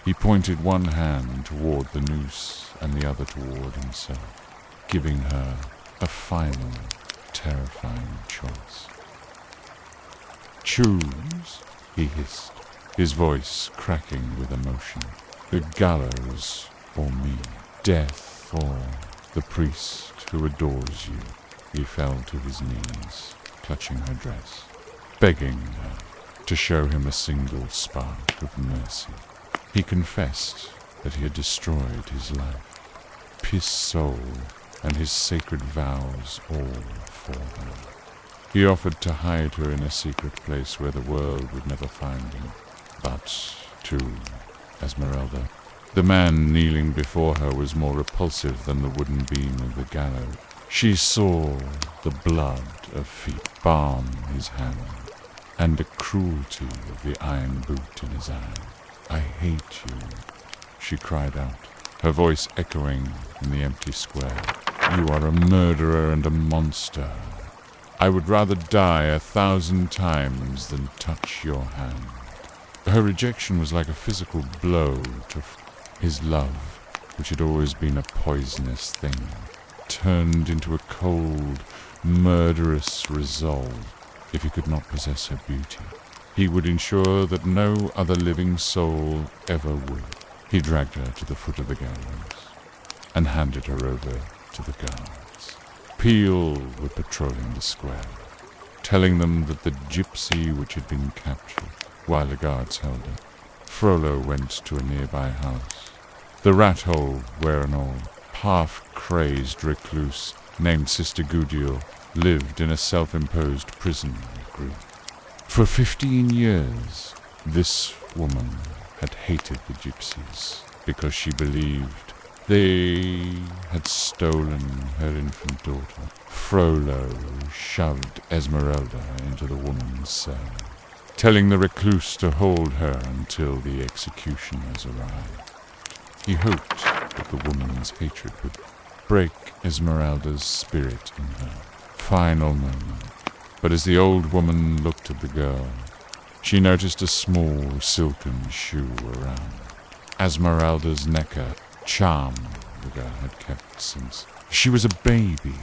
He pointed one hand toward the noose and the other toward himself, giving her a final, terrifying choice. "Choose," he hissed, his voice cracking with emotion. "The gallows or me, death or the priest who adores you." He fell to his knees, clutching her dress, begging her to show him a single spark of mercy. He confessed that he had destroyed his life, his soul, and his sacred vows all for her. He offered to hide her in a secret place where the world would never find him. But to Esmeralda, the man kneeling before her was more repulsive than the wooden beam of the gallows. She saw the blood of feet balm his hand, and the cruelty of the iron boot in his eye. "I hate you," she cried out, her voice echoing in the empty square. "You are a murderer and a monster. I would rather die 1,000 times than touch your hand." Her rejection was like a physical blow to his love, which had always been a poisonous thing, turned into a cold, murderous resolve. If he could not possess her beauty, he would ensure that no other living soul ever would. He dragged her to the foot of the gallows and handed her over to the guards. Peel were patrolling the square, telling them that the gypsy which had been captured while the guards held her. Frollo went to a nearby house, the rat hole where an old, half-crazed recluse named Sister Gudule lived in a self-imposed prison of grief. For 15 years, this woman had hated the gypsies because she believed they had stolen her infant daughter. Frollo shoved Esmeralda into the woman's cell, telling the recluse to hold her until the executioners arrived. He hoped that the woman's hatred would break Esmeralda's spirit in her final moment. But as the old woman looked at the girl, she noticed a small silken shoe around Esmeralda's neck, a charm the girl had kept since she was a baby.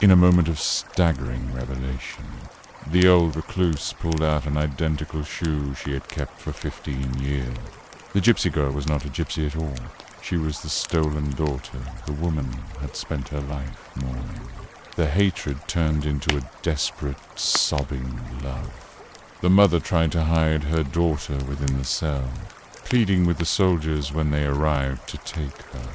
In a moment of staggering revelation, the old recluse pulled out an identical shoe she had kept for 15 years. The gypsy girl was not a gypsy at all. She was the stolen daughter the woman had spent her life mourning. The hatred turned into a desperate, sobbing love. The mother tried to hide her daughter within the cell, pleading with the soldiers when they arrived to take her.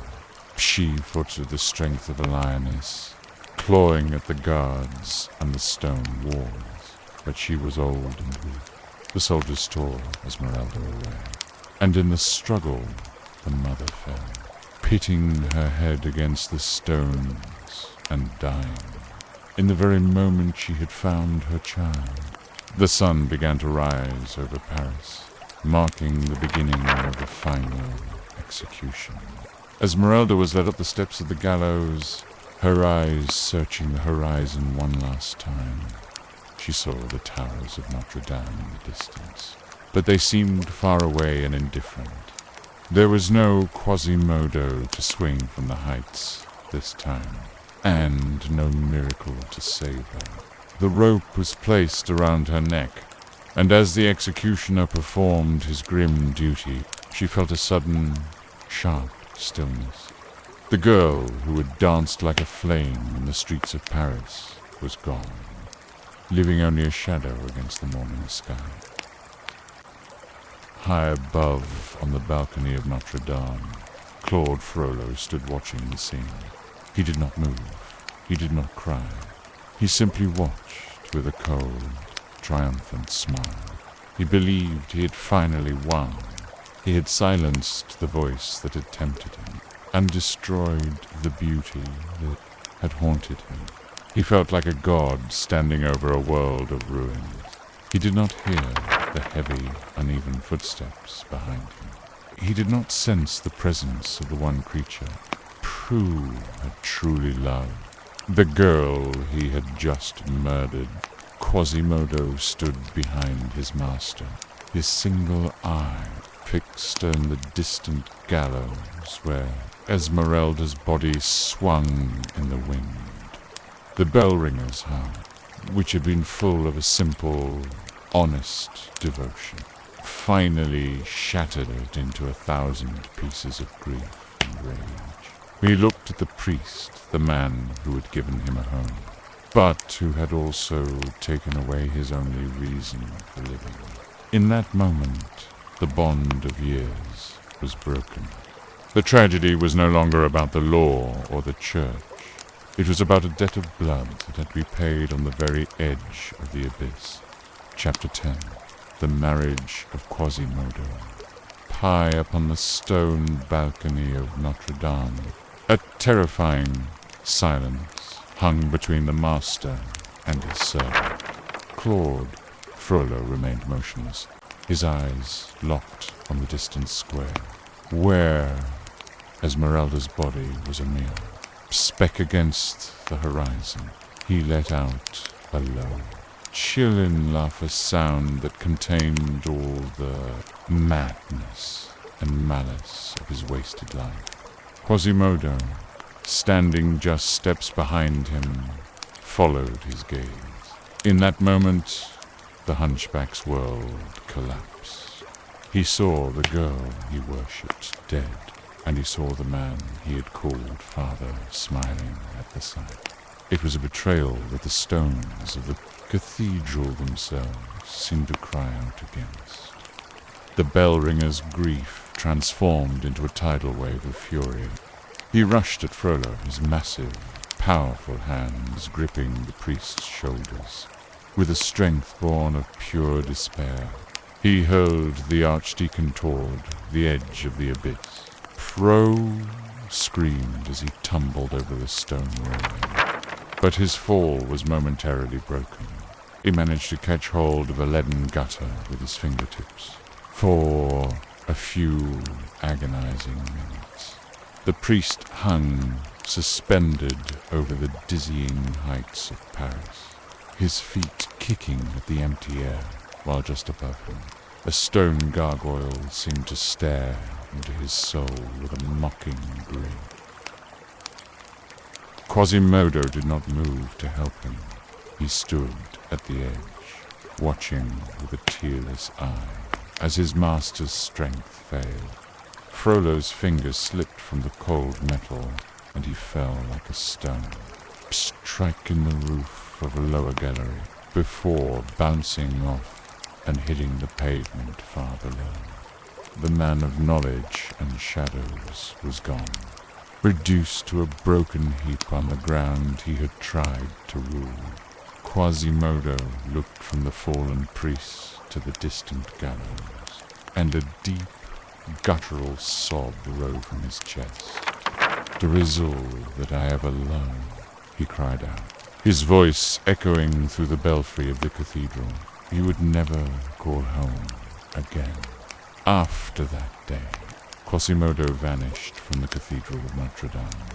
She fought with the strength of a lioness, clawing at the guards and the stone walls. But she was old and weak. The soldiers tore Esmeralda away, and in the struggle the mother fell, pitting her head against the stones and dying. In the very moment she had found her child, the sun began to rise over Paris, marking the beginning of the final execution. Esmeralda was led up the steps of the gallows, her eyes searching the horizon one last time. She saw the towers of Notre Dame in the distance, but they seemed far away and indifferent. There was no Quasimodo to swing from the heights this time, and no miracle to save her. The rope was placed around her neck, and as the executioner performed his grim duty, she felt a sudden, sharp stillness. The girl who had danced like a flame in the streets of Paris was gone, leaving only a shadow against the morning sky. High above, on the balcony of Notre Dame, Claude Frollo stood watching the scene. He did not move. He did not cry. He simply watched with a cold, triumphant smile. He believed he had finally won. He had silenced the voice that had tempted him, and destroyed the beauty that had haunted him. He felt like a god standing over a world of ruins. He did not hear the heavy, uneven footsteps behind him. He did not sense the presence of the one creature who had truly loved. The girl he had just murdered. Quasimodo stood behind his master, his single eye fixed on the distant gallows where Esmeralda's body swung in the wind. The bell ringer's heart, which had been full of a simple, honest devotion, finally shattered into 1,000 pieces of grief and rage. He looked at the priest, the man who had given him a home, but who had also taken away his only reason for living. In that moment, the bond of years was broken. The tragedy was no longer about the law or the church. It was about a debt of blood that had to be paid on the very edge of the abyss. Chapter 10. The Marriage of Quasimodo. High upon the stone balcony of Notre Dame, a terrifying silence hung between the master and his servant. Claude Frollo remained motionless, his eyes locked on the distant square, where Esmeralda's body was a mere speck against the horizon. He let out a low, chill-in-laughter sound that contained all the madness and malice of his wasted life. Quasimodo, standing just steps behind him, followed his gaze. In that moment, the hunchback's world collapsed. He saw the girl he worshipped dead, and he saw the man he had called father smiling at the sight. It was a betrayal that the stones of the cathedral themselves seemed to cry out against. The bell ringer's grief transformed into a tidal wave of fury. He rushed at Frollo, his massive, powerful hands gripping the priest's shoulders. With a strength born of pure despair, he hurled the archdeacon toward the edge of the abyss. Fro screamed as he tumbled over the stone railing, but his fall was momentarily broken. He managed to catch hold of a leaden gutter with his fingertips. For a few agonizing minutes, the priest hung suspended over the dizzying heights of Paris, his feet kicking at the empty air, while just above him, a stone gargoyle seemed to stare into his soul with a mocking grin. Quasimodo did not move to help him. He stood at the edge, watching with a tearless eye as his master's strength failed. Frollo's fingers slipped from the cold metal, and he fell like a stone, striking the roof of a lower gallery, before bouncing off and hitting the pavement far below. The man of knowledge and shadows was gone. reduced to a broken heap on the ground he had tried to rule. Quasimodo looked from the fallen priest to the distant gallows, and a deep, guttural sob rose from his chest. "There is all that I ever loved," he cried out, his voice echoing through the belfry of the cathedral. He would never call home again. After that day, Quasimodo vanished from the Cathedral of Notre Dame.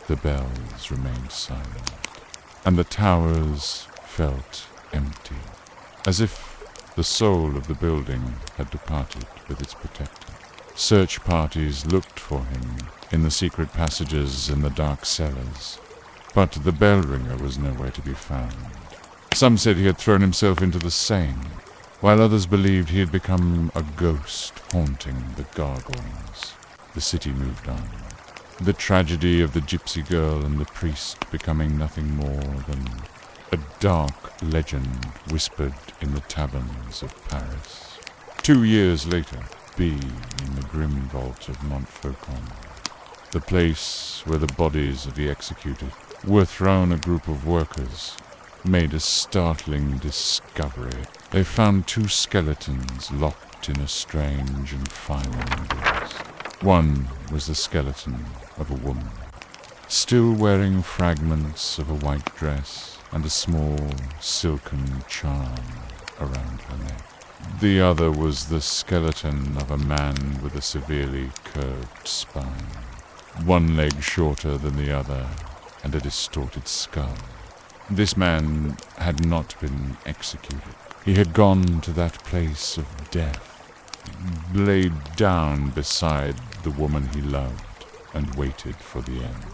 The bells remained silent, and the towers felt empty, as if the soul of the building had departed with its protector. Search parties looked for him in the secret passages and the dark cellars, but the bell ringer was nowhere to be found. Some said he had thrown himself into the Seine, while others believed he had become a ghost haunting the gargoyles. The city moved on, the tragedy of the gypsy girl and the priest becoming nothing more than a dark legend whispered in the taverns of Paris. 2 years later, in the grim vault of Montfaucon, the place where the bodies of the executed were thrown, a group of workers made a startling discovery. They found 2 skeletons locked in a strange and final embrace. One was the skeleton of a woman, still wearing fragments of a white dress and a small silken charm around her neck. The other was the skeleton of a man with a severely curved spine, one leg shorter than the other, and a distorted skull. This man had not been executed. He had gone to that place of death, laid down beside the woman he loved, and waited for the end.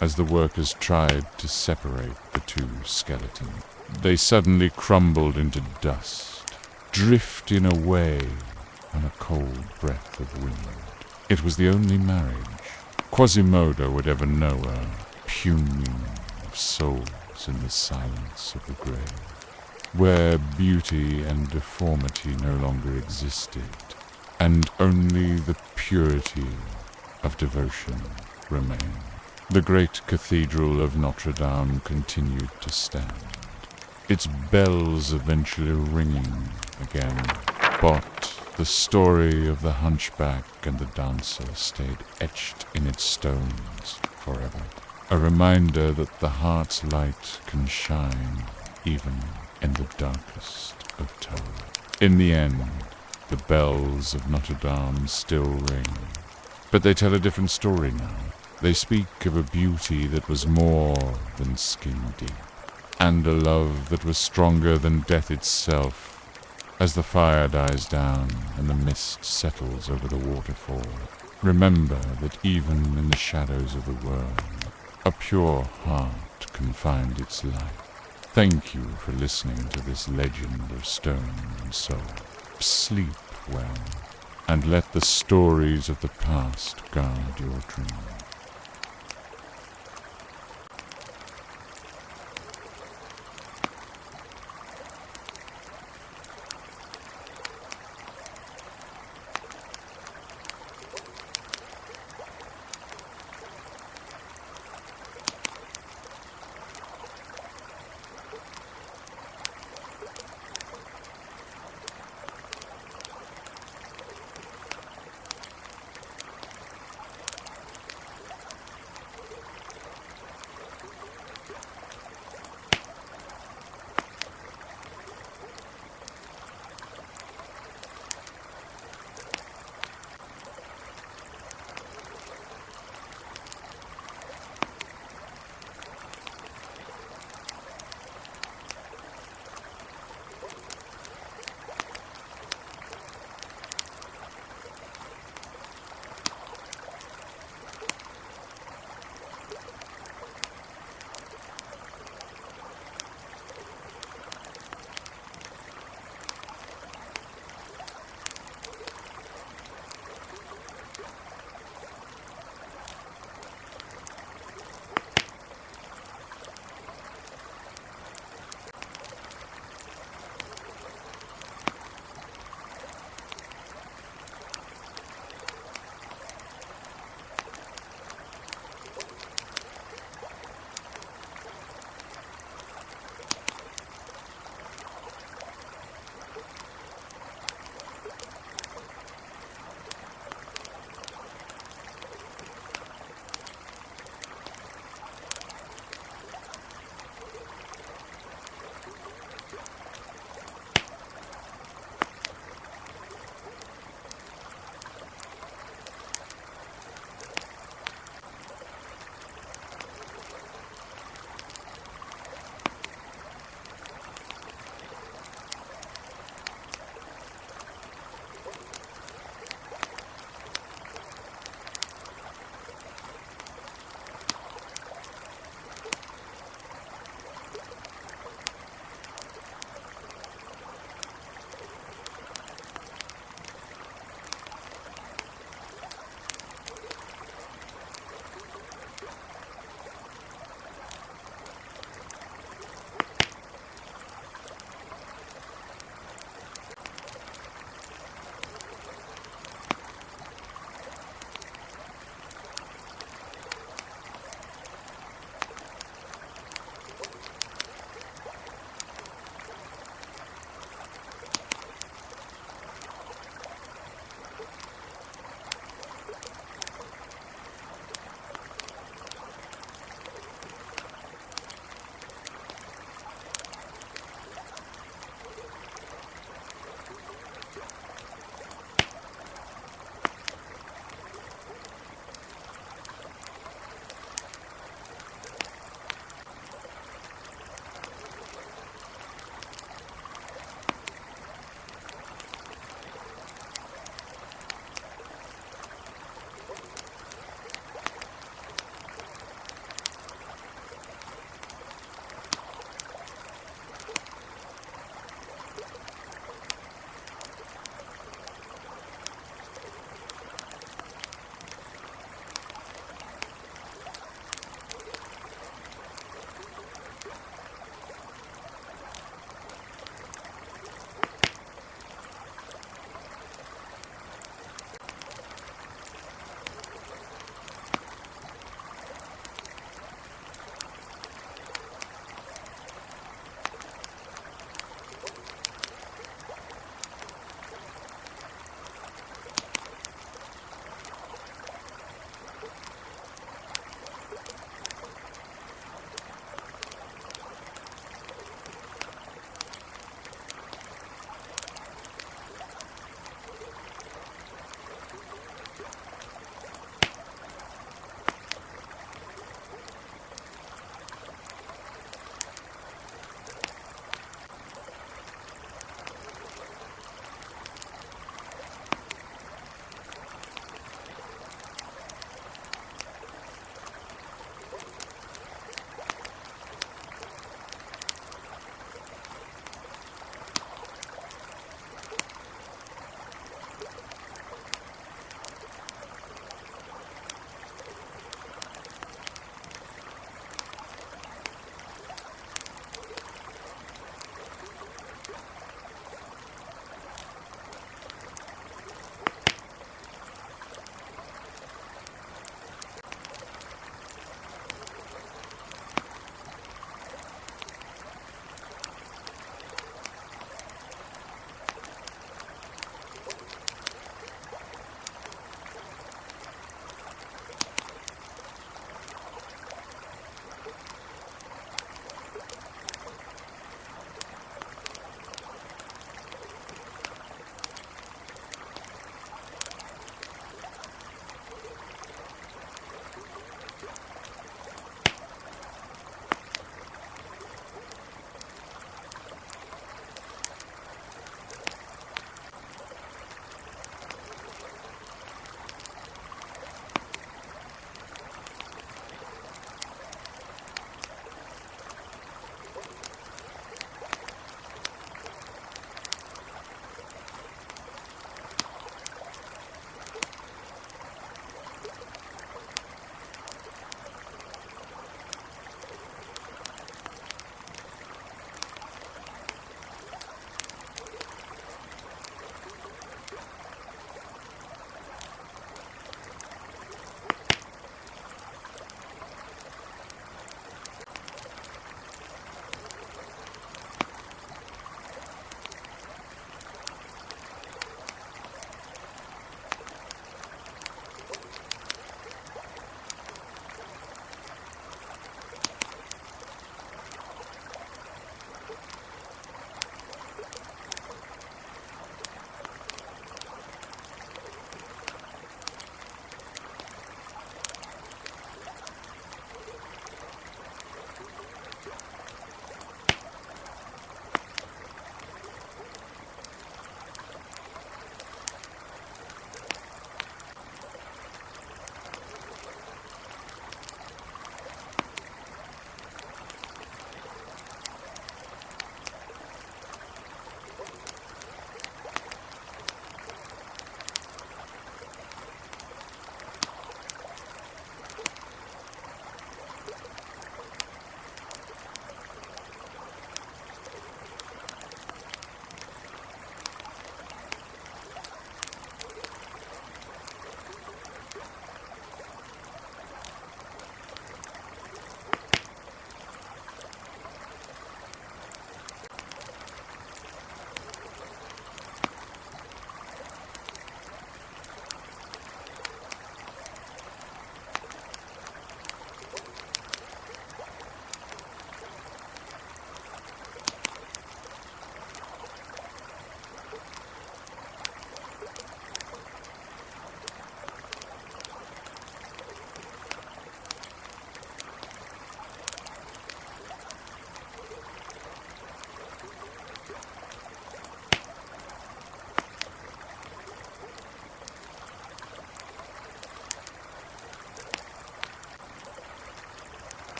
As the workers tried to separate the 2 skeletons, they suddenly crumbled into dust, drifting away on a cold breath of wind. It was the only marriage Quasimodo would ever know, a puming of souls in the silence of the grave, where beauty and deformity no longer existed, and only the purity of devotion remained. The great cathedral of Notre Dame continued to stand, its bells eventually ringing again, but the story of the hunchback and the dancer stayed etched in its stones forever. A reminder that the heart's light can shine even in the darkest of tones. In the end, the bells of Notre Dame still ring, but they tell a different story now. They speak of a beauty that was more than skin deep, and a love that was stronger than death itself. As the fire dies down and the mist settles over the waterfall, remember that even in the shadows of the world, a pure heart can find its light. Thank you for listening to this legend of stone and soul. Sleep well, and let the stories of the past guard your dreams.